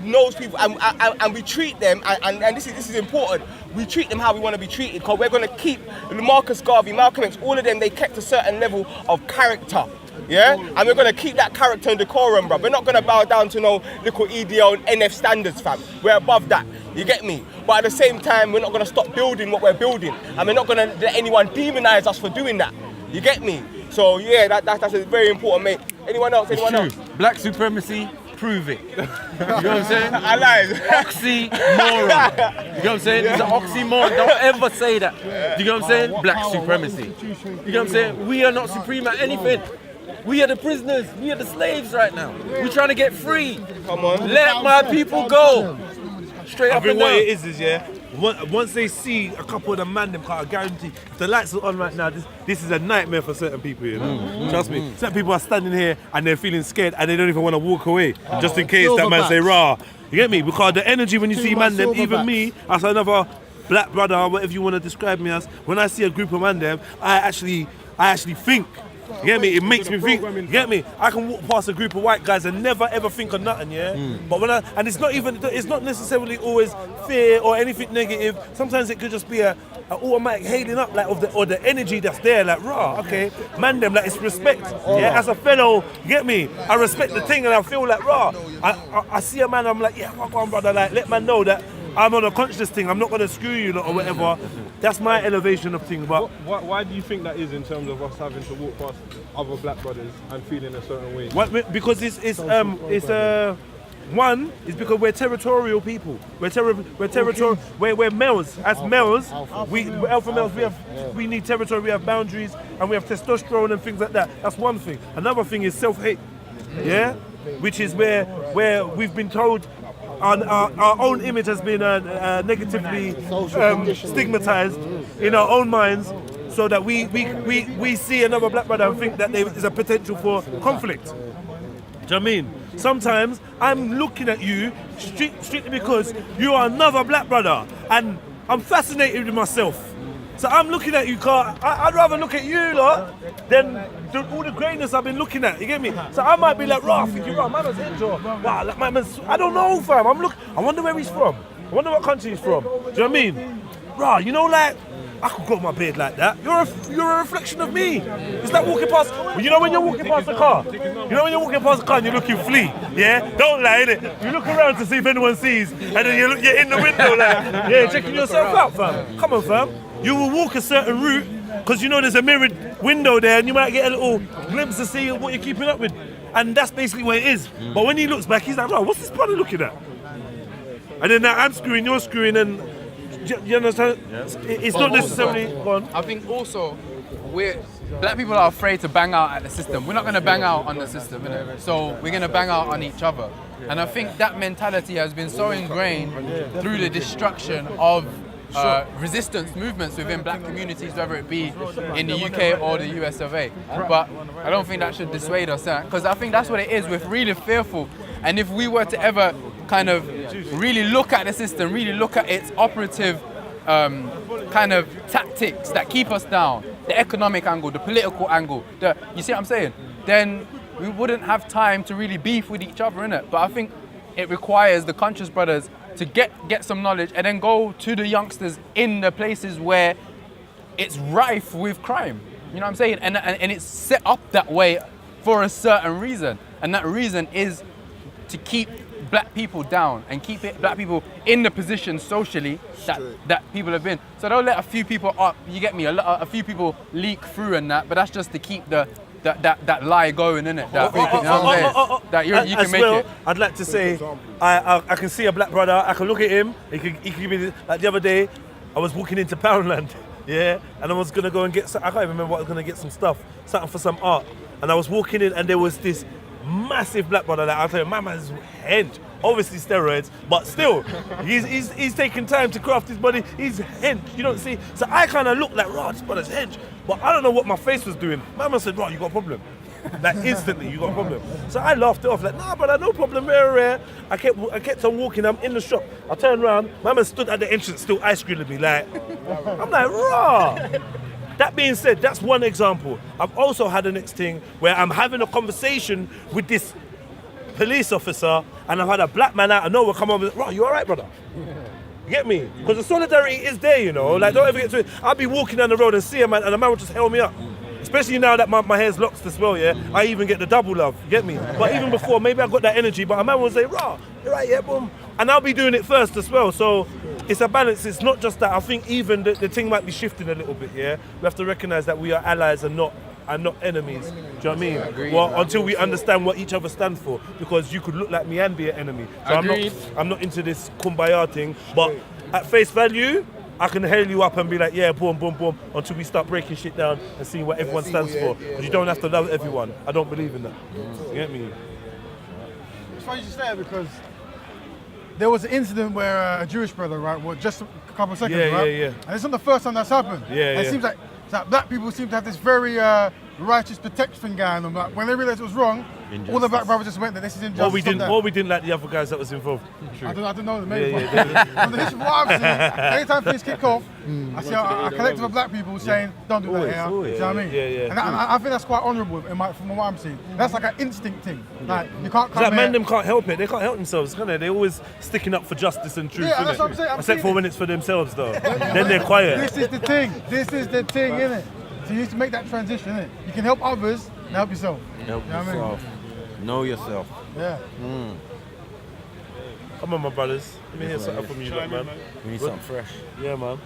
A: knows people, and we treat them, and this is important, we treat them how we want to be treated, because we're going to keep Marcus Garvey, Malcolm X, all of them, they kept a certain level of character. Yeah? And we're going to keep that character and decorum, bro. We're not going to bow down to no little EDL and NF standards, fam. We're above that. You get me? But at the same time, we're not going to stop building what we're building. And we're not going to let anyone demonize us for doing that. You get me? So yeah, that's a very important, mate. Anyone else? Anyone else?
Q: Black supremacy, prove it. You know what I'm saying?
A: I lied.
Q: Oxymoron. You know what I'm saying? It's an oxymoron. Don't ever say that. You know what I'm saying? Black supremacy. You know what I'm saying? We are not supreme at anything. We are the prisoners. We are the slaves right now. We're trying to get free.
A: Come on.
Q: Let my people go. Straight up
C: I think
Q: and
C: what
Q: down.
C: it is yeah, once they see a couple of the man them, I guarantee, if the lights are on right now, this is a nightmare for certain people, you know. Trust me. Certain people are standing here and they're feeling scared and they don't even want to walk away, just in case that man say rah. You get me? Because the energy when you see man them, even me, as another black brother, whatever you want to describe me as, when I see a group of man them, I actually think. You get me? It makes me think. You get me? I can walk past a group of white guys and never ever think of nothing, yeah. But when and it's not necessarily always fear or anything negative. Sometimes it could just be a automatic hailing up, like or the energy that's there, like rah, okay, man, them, like it's respect. Yeah, as a fellow, you get me? I respect the thing and I feel like rah. I see a man, I'm like, yeah, come on, brother, like let man know that I'm on a conscious thing. I'm not gonna screw you or whatever. That's my elevation of things. But
M: why do you think that is in terms of us having to walk past other black brothers and feeling a certain way?
C: Because one is because we're territorial people. We're territorial. We're males. As males, we're alpha males. We need territory. We have boundaries, and we have testosterone and things like that. That's one thing. Another thing is self-hate. Yeah, which is where we've been told. Our own image has been negatively stigmatized in our own minds, so that we see another black brother and think that there is a potential for conflict. Do you know what I mean? Sometimes I'm looking at you strictly because you are another black brother, and I'm fascinated with myself. So I'm looking at you, car. I'd rather look at you lot than all the greatness I've been looking at. You get me? So I might be like, rah, thinking, rah, man was injured. Wow, like my man's, I don't know, fam. I wonder where he's from. I wonder what country he's from. Do you know what I mean? Rah, you know, like, I could go my beard like that. You're a reflection of me. It's like walking past, you know when you're walking past the car? You know when you're walking past the car and you're looking flea? Yeah? Don't lie, innit? You look around to see if anyone sees, and then you're in the window like, yeah, checking yourself out, fam. Come on, fam. You will walk a certain route because you know there's a mirrored window there and you might get a little glimpse to see what you're keeping up with. And that's basically what it is. But when he looks back, he's like, oh, what's this brother looking at? And then now I'm screwing, you're screwing, and you understand? It's not necessarily gone.
F: I think also black people are afraid to bang out at the system. We're not going to bang out on the system, innit? So we're going to bang out on each other. And I think that mentality has been so ingrained through the destruction of resistance movements within black communities, whether it be in the UK or the US of A. But I don't think that should dissuade us, because I think that's what it is. We're really fearful. And if we were to ever kind of really look at the system, really look at its operative kind of tactics that keep us down, the economic angle, the political angle, you see what I'm saying? Then we wouldn't have time to really beef with each other, innit? But I think it requires the conscious brothers to get some knowledge and then go to the youngsters in the places where it's rife with crime. You know what I'm saying? And it's set up that way for a certain reason. And that reason is to keep black people down and keep black people in the position socially that people have been. So don't let a few people up, you get me, a few people leak through and that, but that's just to keep that lie going, innit? That you can make it.
C: I'd like to say, I can see a black brother, I can look at him, he can give me, like the other day, I was walking into Poundland, yeah, and I was gonna go and get, I can't even remember what I was gonna get some stuff, something for some art, and I was walking in and there was this massive black brother. Like, I'll tell you, my man's hench. Obviously steroids, but still, he's taking time to craft his body. He's hench, you don't see. So I kind of looked like, raw, this brother's hench. But I don't know what my face was doing. My man said, raw, you got a problem. Like instantly, you got a problem. So I laughed it off, like, nah, brother, no problem, very rare. I kept on walking, I'm in the shop. I turned around, my man stood at the entrance, still ice creaming me, like, I'm like, raw. That being said, that's one example. I've also had the next thing where I'm having a conversation with this police officer, and I've had a black man out of nowhere come over, right, you all right, brother? You get me? Because the solidarity is there, you know? Like, don't ever get to it. I'll be walking down the road and see a man, and the man will just held me up. Especially now that my hair's locked as well, yeah? I even get the double love, you get me? But even before, maybe I got that energy, but a man will say, rah, you're right, yeah, boom. And I'll be doing it first as well, so it's a balance. It's not just that. I think even the thing might be shifting a little bit, yeah? We have to recognize that we are allies and not enemies. Do you know what I mean?
F: Agreed.
C: Well, until we understand what each other stand for, because you could look like me and be an enemy. So I'm not into this kumbaya thing, but at face value, I can hail you up and be like, yeah, boom, boom, boom, until we start breaking shit down and seeing what everyone stands for. Because you don't have to love everyone. I don't believe in that. You get me?
N: It's funny you say that because there was an incident where a Jewish brother, right, well, just a couple of seconds, right?
C: Yeah.
N: And it's not the first time that's happened.
C: Yeah,
N: and it seems like black people seem to have this very righteous protection guy on them. Like, when they realised it was wrong, all the black brothers just went that this is injustice.
C: we didn't like the other guys that was involved.
N: I don't know them, maybe. From the history of what I've seen, anytime things kick off, I see a collective of black people saying, don't do that here. Do you know what I mean?
C: Yeah.
N: And I think that's quite honourable from what I'm seeing. That's like an instinct thing. Like, you can't come
C: That
N: here.
C: man them can't help it. They can't help themselves, can they? They're always sticking up for justice and truth.
N: Yeah, that's
C: innit?
N: what I'm saying.
C: Except for when it's for themselves, though. Then they're quiet.
N: This is the thing. This is the thing, innit? So you need to make that transition, innit? You can help others and help yourself.
Q: Help
N: You know what I mean?
Q: yourself. Know yourself.
N: Yeah.
C: Come on, my brothers. Let me hear something from you, lot, man.
Q: We need something fresh.
C: Yeah, man.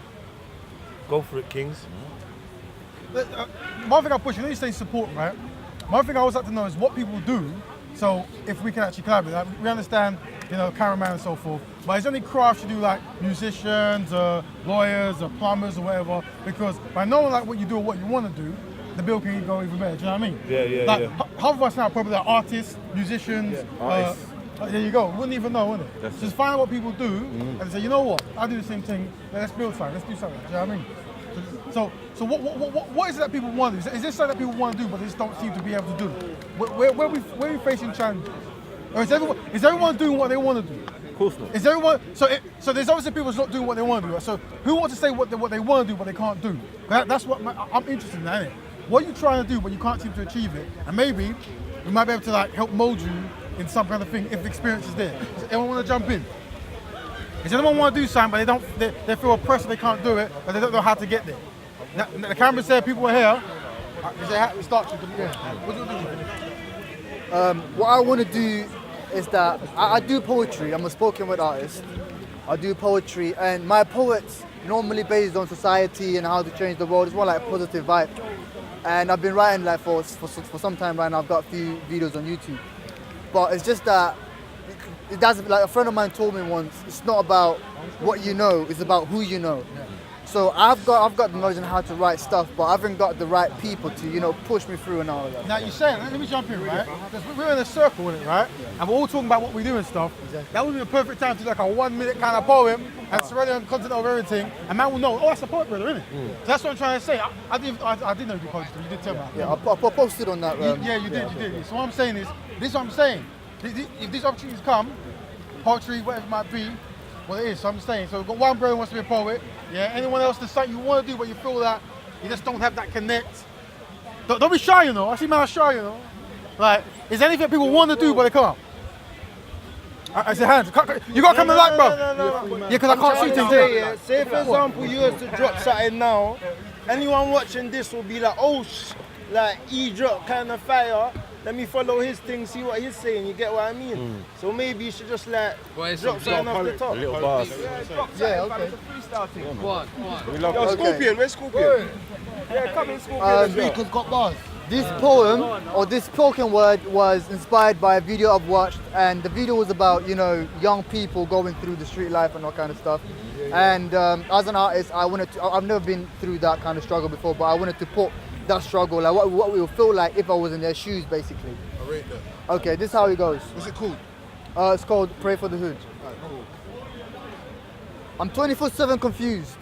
C: Go for it, Kings.
N: One thing I push, you know you say support, right? One thing I always like to know is what people do, so if we can actually collaborate. Like, we understand, you know, cameraman and so forth, but is there any crafts you do like musicians, lawyers, or plumbers, or whatever? Because by knowing like what you do or what you want to do, the bill can go even better, do you know what I mean?
C: Yeah.
N: Like, half of us now are probably like artists, musicians,
Q: artists.
N: there you go. We wouldn't even know, wouldn't it? Just find out what people do and say, you know what? I do the same thing. Let's build something. Let's do something. Do you know what I mean? So what is it that people want to do? Is this something that people want to do but they just don't seem to be able to do? Where are we facing challenges? Or is everyone doing what they want to do?
Q: Of course not.
N: Is everyone so there's obviously people who's not doing what they want to do. So who wants to say what they want to do but they can't do? That's what I'm interested in, innit? What are you trying to do but you can't seem to achieve it? And maybe we might be able to like help mold you in some kind of thing if the experience is there. Does anyone want to jump in? Does anyone want to do something but they feel oppressed, they can't do it, but they don't know how to get there? Now, the camera said people are here. We start to what do you do?
H: What I want to do is that I do poetry. I'm a spoken word artist. I do poetry, and my poets normally based on society and how to change the world. It's more like a positive vibe. And I've been writing like for some time right now. I've got a few videos on YouTube. But it's just that it doesn't, like a friend of mine told me once, it's not about what you know, it's about who you know. So I've got the knowledge on how to write stuff, but I haven't got the right people to, you know, push me through and all of that.
N: Now you say, let me jump in, right? Because we're in a circle in it, right? And we're all talking about what we do and stuff. That would be the perfect time to do like a 1 minute kind of poem and surround on content over everything, and man will know, oh, that's a poet, brother, isn't it? So that's what I'm trying to say. I didn't know you poetry, you did tell me.
H: Yeah, I posted on that.
N: Yeah, you did. So what I'm saying is, this is what I'm saying. If these opportunities come, poetry, whatever it might be, well, it is. So I'm saying. So we've got one brother who wants to be a poet. Yeah. Anyone else? There's something you want to do, but you feel that you just don't have that connect. Don't be shy, you know. I see men are shy, you know. Like, is there anything people want to do, but they can't? I say hands. You got to come to light, bro. Yeah, because I can't see things.
I: Say, for example, you was to drop something now. Anyone watching this will be like, oh, like he dropped kind of fire. Let me follow his thing, see what he's saying. You get what I mean? So maybe you should just like drop something off the top.
Q: A little bars.
A: Yeah, okay. It's a freestyle thing.
I: Come on.
A: Yo, Scorpion, where's Scorpion? Yeah, come in, Scorpion.
N: Because got bars.
H: This poem, or this spoken word, was inspired by a video I've watched, and the video was about, you know, young people going through the street life and all kind of stuff. And as an artist, I've never been through that kind of struggle before, but I wanted to put that struggle, like what we would feel like if I was in their shoes, basically.
N: I rate that.
H: Okay, this is how it goes.
N: What's it called?
H: It's called Pray for the Hood.
N: Alright, cool.
H: I'm 24/7 confused.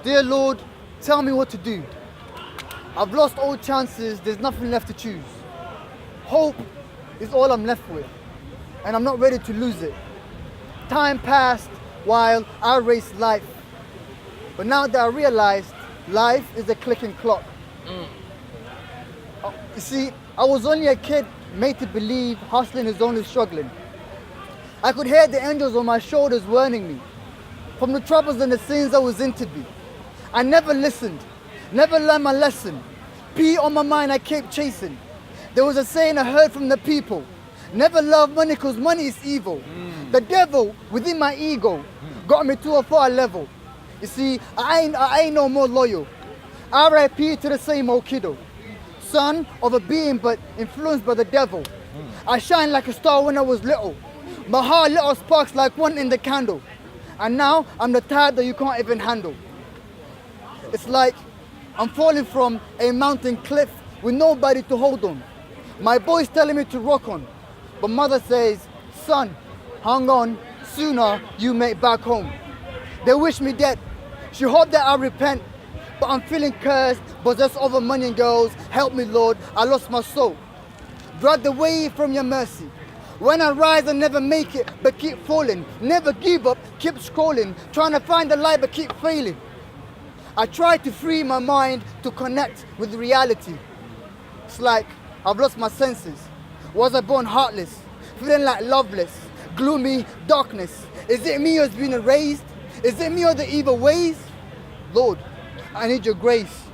H: Dear Lord, tell me what to do. I've lost all chances, there's nothing left to choose. Hope is all I'm left with, and I'm not ready to lose it. Time passed while I raced life. But now that I realized life is a clicking clock. You see, I was only a kid made to believe hustling is only struggling. I could hear the angels on my shoulders warning me from the troubles and the sins I was in to be. I never listened, never learned my lesson. P on my mind I kept chasing. There was a saying I heard from the people, never love money cause money is evil. The devil within my ego got me to a far level. You see, I ain't no more loyal. R.I.P. to the same old kiddo. Son of a being but influenced by the devil. I shined like a star when I was little. My heart lit up sparks like one in the candle. And now I'm the type that you can't even handle. It's like I'm falling from a mountain cliff with nobody to hold on. My boy's telling me to rock on, but mother says, son, hang on, sooner you make back home. They wish me dead. She hope that I repent, but I'm feeling cursed, possessed over money and girls. Help me, Lord, I lost my soul. Drag the way from your mercy. When I rise, I never make it, but keep falling. Never give up, keep scrolling, trying to find the light, but keep failing. I try to free my mind to connect with reality. It's like I've lost my senses. Was I born heartless, feeling like loveless, gloomy darkness? Is it me who's been erased? Is it me or the evil ways? Lord, I need your grace.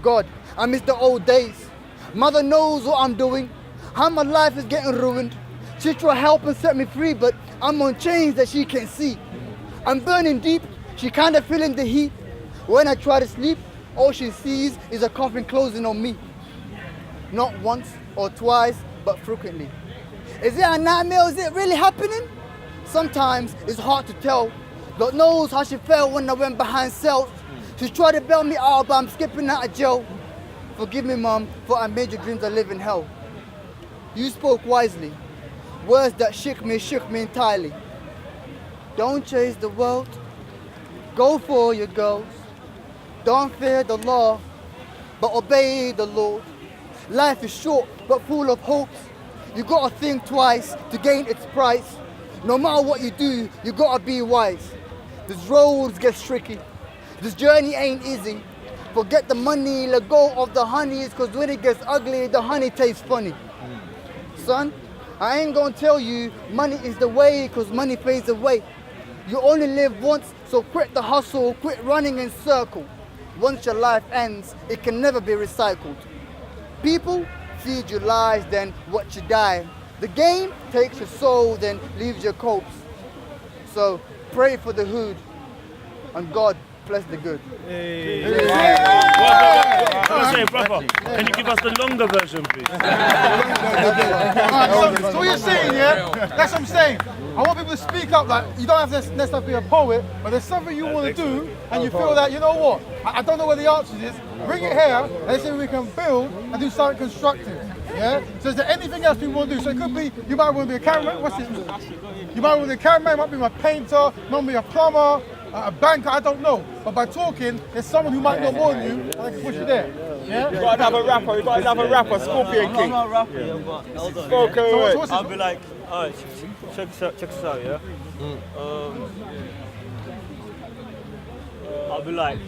H: God, I miss the old days. Mother knows what I'm doing, how my life is getting ruined. She tried to help and set me free, but I'm on chains that she can't see. I'm burning deep, she kinda feeling the heat. When I try to sleep, all she sees is a coffin closing on me. Not once or twice, but frequently. Is it a nightmare or is it really happening? Sometimes it's hard to tell. God knows how she felt when I went behind cells. She tried to bail me out, but I'm skipping out of jail. Forgive me, Mom, for I made your dreams I live in hell. You spoke wisely. Words that shook me entirely. Don't chase the world. Go for your goals. Don't fear the law, but obey the Lord. Life is short, but full of hopes. You gotta think twice to gain its price. No matter what you do, you gotta be wise. This road gets tricky. This journey ain't easy. Forget the money, let go of the honeys, cause when it gets ugly, the honey tastes funny. Son, I ain't gonna tell you money is the way, cause money fades away. You only live once, so quit the hustle, quit running in circles. Once your life ends, it can never be recycled. People feed you lies, then watch you die. The game takes your soul, then leaves your corpse. So pray for the hood, and God bless the good.
I: Hey. Brother, can you give us the longer version, please?
N: So what you're saying, yeah? That's what I'm saying. I want people to speak up. Like, you don't have to necessarily be a poet, but there's something you want to do, and you feel that, you know what? I don't know where the answer is. Bring it here, and let's see if we can build and do something constructive. Yeah? So is there anything else people want to do? So it could be, you might want to be a cameraman. What's it? You might want to be a cameraman, might be a painter, might be a plumber, a banker, I don't know. But by talking, there's someone who might know more than you, and they can push you there. Yeah?
A: You got another rapper, Scorpion King.
I: I'm not a rapper, but hold on.
A: So
I: I'll be like, alright, check this out, yeah? I'll be like,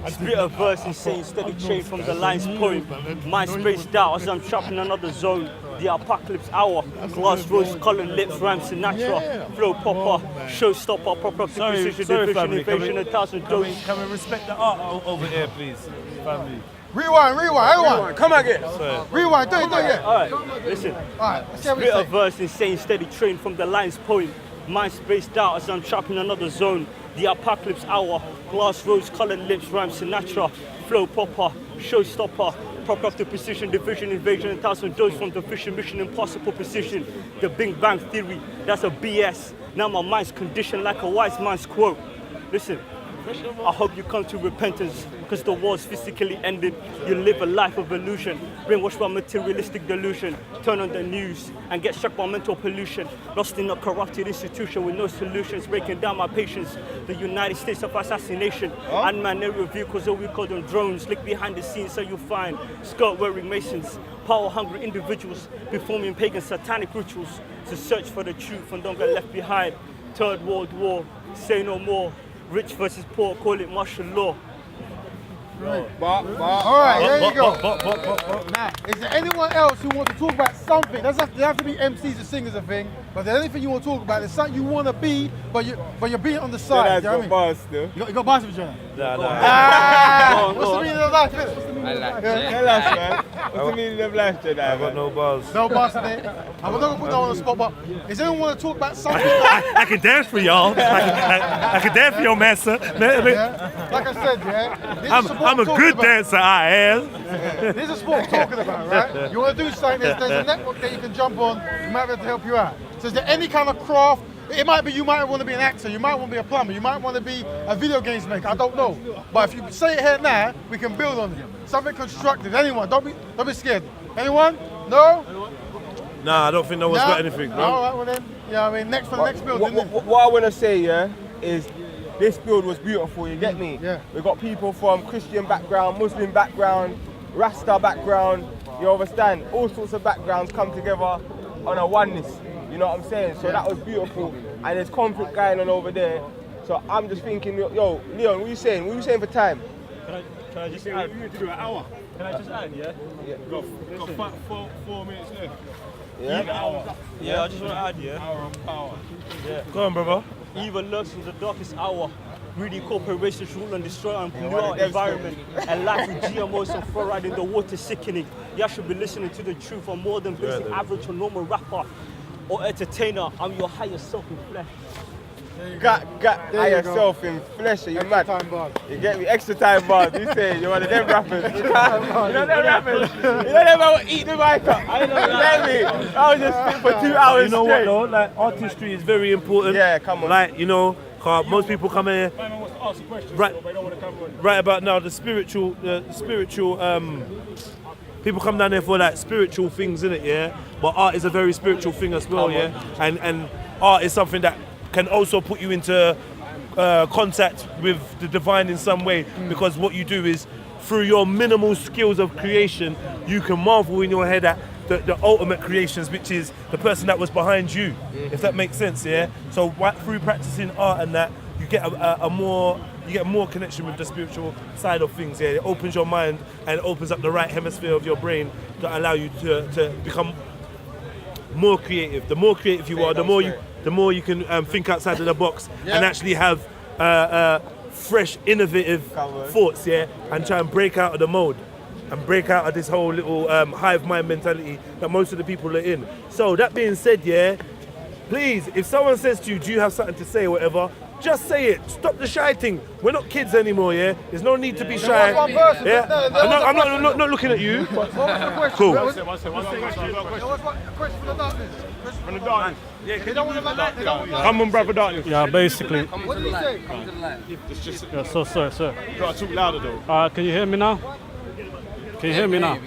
I: spit a verse insane, steady chain from the line's point. Mind spaced out as I'm trapped in another zone. The apocalypse hour, glass rose colored lips, rhyme Sinatra, flow popper, showstopper, proper precision, division, invasion, 1,000 doses.
C: Can we respect the art over here, please, family?
N: Rewind, everyone.
A: Come again.
N: Rewind, do it, yeah.
I: Alright, listen.
N: Alright,
I: spit a verse insane, steady train from the line's point. Mind spaced out as I'm trapped in another zone. The apocalypse hour, glass rose colored lips, rhyme Sinatra, flow popper, showstopper, proper to precision, division, invasion, 1,000 doses from the vision, mission impossible precision. The Big Bang Theory, that's a BS. Now my mind's conditioned like a wise man's quote. Listen,
B: I hope you come to repentance, because the war's physically ended. You live a life of illusion, brainwashed by materialistic delusion. Turn on the news and get shocked by mental pollution. Lost in a corrupted institution with no solutions, breaking down my patience. The United States of assassination. Unmanned aerial vehicles, or we call them drones. Look behind the scenes so you'll find skirt-wearing masons, power-hungry individuals performing pagan satanic rituals to search for the truth and don't get left behind. Third World War, say no more. Rich versus poor, call it martial law.
N: All right, there you go. Now, is there anyone else who wants to talk about something? Doesn't have to be MCs or singers a thing, but if there's anything you want to talk about, there's something you want to be, but you're being on the side. You know what I mean?
A: Bars still.
N: You got bars for Jonah?
A: Nah.
N: What's the meaning of life? What's the meaning of life?
A: Tell us, man. What's the meaning of life, Jedi?
C: I got no bars.
N: No bars today. I'm not gonna put that on the spot, but is anyone want to talk about something?
C: I can dance for y'all. I can dance for your master.
N: Yeah. Like I said, yeah.
C: I'm a good dancer, I am.
N: This is a sport we're talking about, right? You want to do something, there's a network that you can jump on, we might be able to help you out. So is there any kind of craft? It might be you might want to be an actor, you might want to be a plumber, you might want to be a video games maker, I don't know. But if you say it here now, we can build on it. Something constructive, anyone, don't be scared. Anyone? No?
C: Nah, I don't think no one's got anything, bro.
N: All right, well then, yeah, I mean, next for the next build,
A: What I want to say, yeah, is this build was beautiful, you get me?
N: Yeah.
A: We got people from Christian background, Muslim background, Rasta background, you understand? All sorts of backgrounds come together on a oneness, you know what I'm saying? So that was beautiful, and there's conflict going on over there. So I'm just thinking, yo, Leon, what are you saying? What are you saying for time?
S: Can I just add? We need to do an hour. Can I just add, yeah? We've got 4 minutes left.
A: Yeah?
B: Yeah, I just want to add, yeah?
S: Hour on power.
B: Yeah.
C: Go on, brother.
B: Evil lurks in the darkest hour. Greedy corporations rule and destroy and pollute our environment. And life with GMOs and fluoride in the water sickening. You should be listening to the truth. I'm more than basic average or normal rapper or entertainer. I'm your higher self in flesh.
A: Got higher self in flesh, are you mad? You get me? Extra time bars. You say you're one of them rappers. You know them rappers? You know them I will eat the mic up. I know that. I was just sitting for 2 hours
C: You know
A: straight.
C: what though? Like artistry is very important.
A: Yeah, come on.
C: Like, you know, most people come here. Right about now, the spiritual people come down there for like spiritual things, innit, yeah? But art is a very spiritual thing as well, yeah? And art is something that can also put you into contact with the divine in some way, because what you do is, through your minimal skills of creation, you can marvel in your head at the ultimate creations, which is the person that was behind you, if that makes sense, yeah? So through practicing art and that, you get more connection with the spiritual side of things, yeah? It opens your mind and it opens up the right hemisphere of your brain to allow you to become more creative. The more creative you are, the more you can think outside of the box and actually have fresh, innovative thoughts, yeah, and try and break out of the mode and break out of this whole little hive mind mentality that most of the people are in. So that being said, yeah, please, if someone says to you, do you have something to say or whatever, just say it. Stop the shy thing. We're not kids anymore, yeah? There's no need to be shy. Yeah? I'm not looking at you. Cool.
N: What's the question for the darkness?
S: From the darkness.
N: They don't want to like that.
S: Come on, brother darkness.
G: Yeah, basically.
N: What did he say?
S: It's just.
G: Yeah, so sorry, sir.
S: You gotta talk louder though.
G: Can you hear me now? Can you hear me now?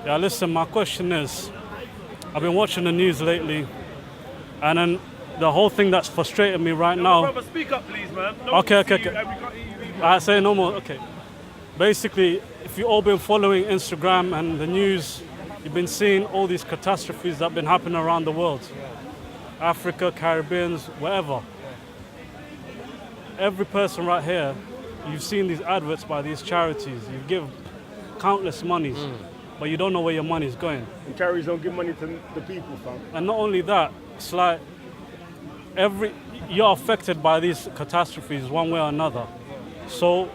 G: Yeah, listen, my question is, I've been watching the news lately, and then the whole thing that's frustrating me right now.
C: Brother, speak up, please, man.
G: Okay. I say no more. Okay. Basically, if you've all been following Instagram and the news, you've been seeing all these catastrophes that have been happening around the world. Africa, Caribbean, wherever. Every person right here, you've seen these adverts by these charities. You give countless monies, but you don't know where your money is going.
S: And charities don't give money to the people, fam.
G: And not only that, it's like you're affected by these catastrophes one way or another. So,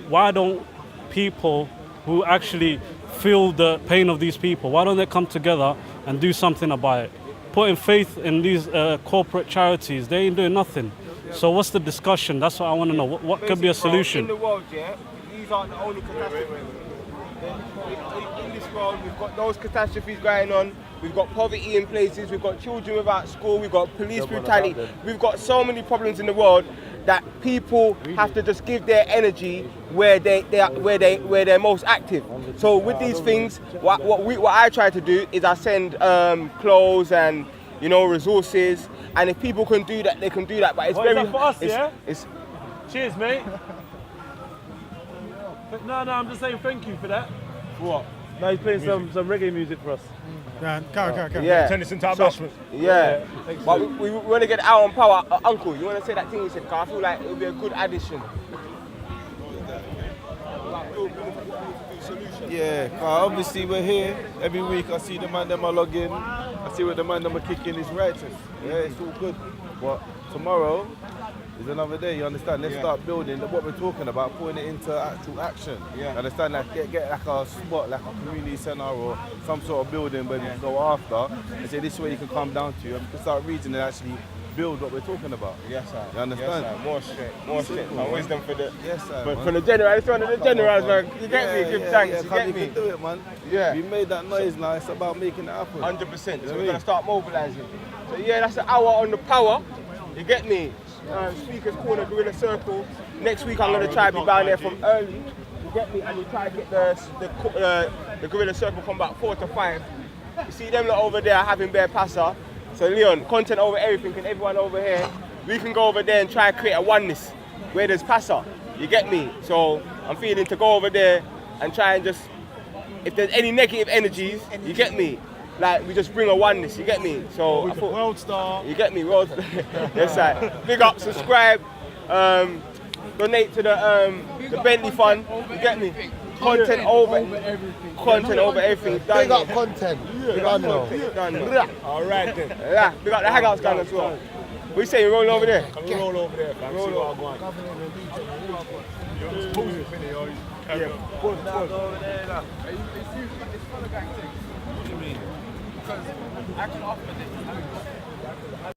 G: why don't people who actually feel the pain of these people, why don't they come together and do something about it? Putting faith in these corporate charities, they ain't doing nothing. So what's the discussion? That's what I want to know. What could be a solution?
A: In the world, yeah, these aren't the only catastrophes. In this world, we've got those catastrophes going on. We've got poverty in places. We've got children without school. We've got police brutality. We've got so many problems in the world. that people have to just give their energy where they're most active. So with these things, what I try to do is I send clothes and resources, and if people can do that, they can do that. But it's
C: What,
A: very
C: is that for us,
A: it's-
C: yeah?
A: it's-
C: Cheers, mate. No, I'm just saying thank you for that. What? No, he's playing some reggae music for us.
N: Go.
A: Yeah.
C: Turn this into
A: So-
C: bashment.
A: Yeah.
C: Thanks,
A: But
C: mate.
A: we want to get our own power. Uncle, you want to say that thing you said? Because I feel like it would be a good addition.
K: Yeah, obviously we're here every week. I see the man them are logging. I see what the man them are kicking is righteous. Yeah, it's all good. But tomorrow is another day. You understand? Let's start building what we're talking about, putting it into actual action.
A: Yeah.
K: You understand? Like get like a spot, like a community centre or some sort of building where we can go after and say this is where you can come down to and we can start reading and actually build what we're talking about.
A: Yes, sir.
K: You understand?
A: Yes, sir. More shit.
K: Simple,
A: And
K: man.
A: wisdom for the
K: For
A: the general. It's one of the generals, man. You get me? Give thanks.
K: Yeah,
A: You
K: come,
A: get
K: you
A: me?
K: can do it, man.
A: Yeah.
K: We made that noise now. It's about making it happen.
A: 100%.
K: You know
A: So
K: what I
A: we're
K: mean?
A: gonna start mobilising. So yeah, that's an hour on the power. You get me? Speakers Corner, Gorilla Circle. Next week I'm gonna try to be down there from early. You get me? And we try to get the Gorilla Circle from about 4 to 5. You see them lot over there having bare passer. So Leon, content over everything, and everyone over here, we can go over there and try to create a oneness where there's passer. You get me? So I'm feeling to go over there and try and just, if there's any negative energies, you get me? Like we just bring a oneness, you get me? So I thought,
C: World Star.
A: you get me? World Star. Yes, sir. Big up, subscribe, donate to the Bentley Fund. You get me? Content over everything. Content over everything. Done,
D: Big up
A: yeah.
D: content.
A: Big
D: Done,
A: up
D: though.
A: Done. All right then. Yeah. Big up the Hangouts gang as well. What you say? You rolling over there?
C: Come roll over there, fam. See
A: Roll
C: what
A: over.
C: I'm going. You're just posing for it, yo. Carry on.
A: Pause, pause.
F: What do you mean? Because I can offer this.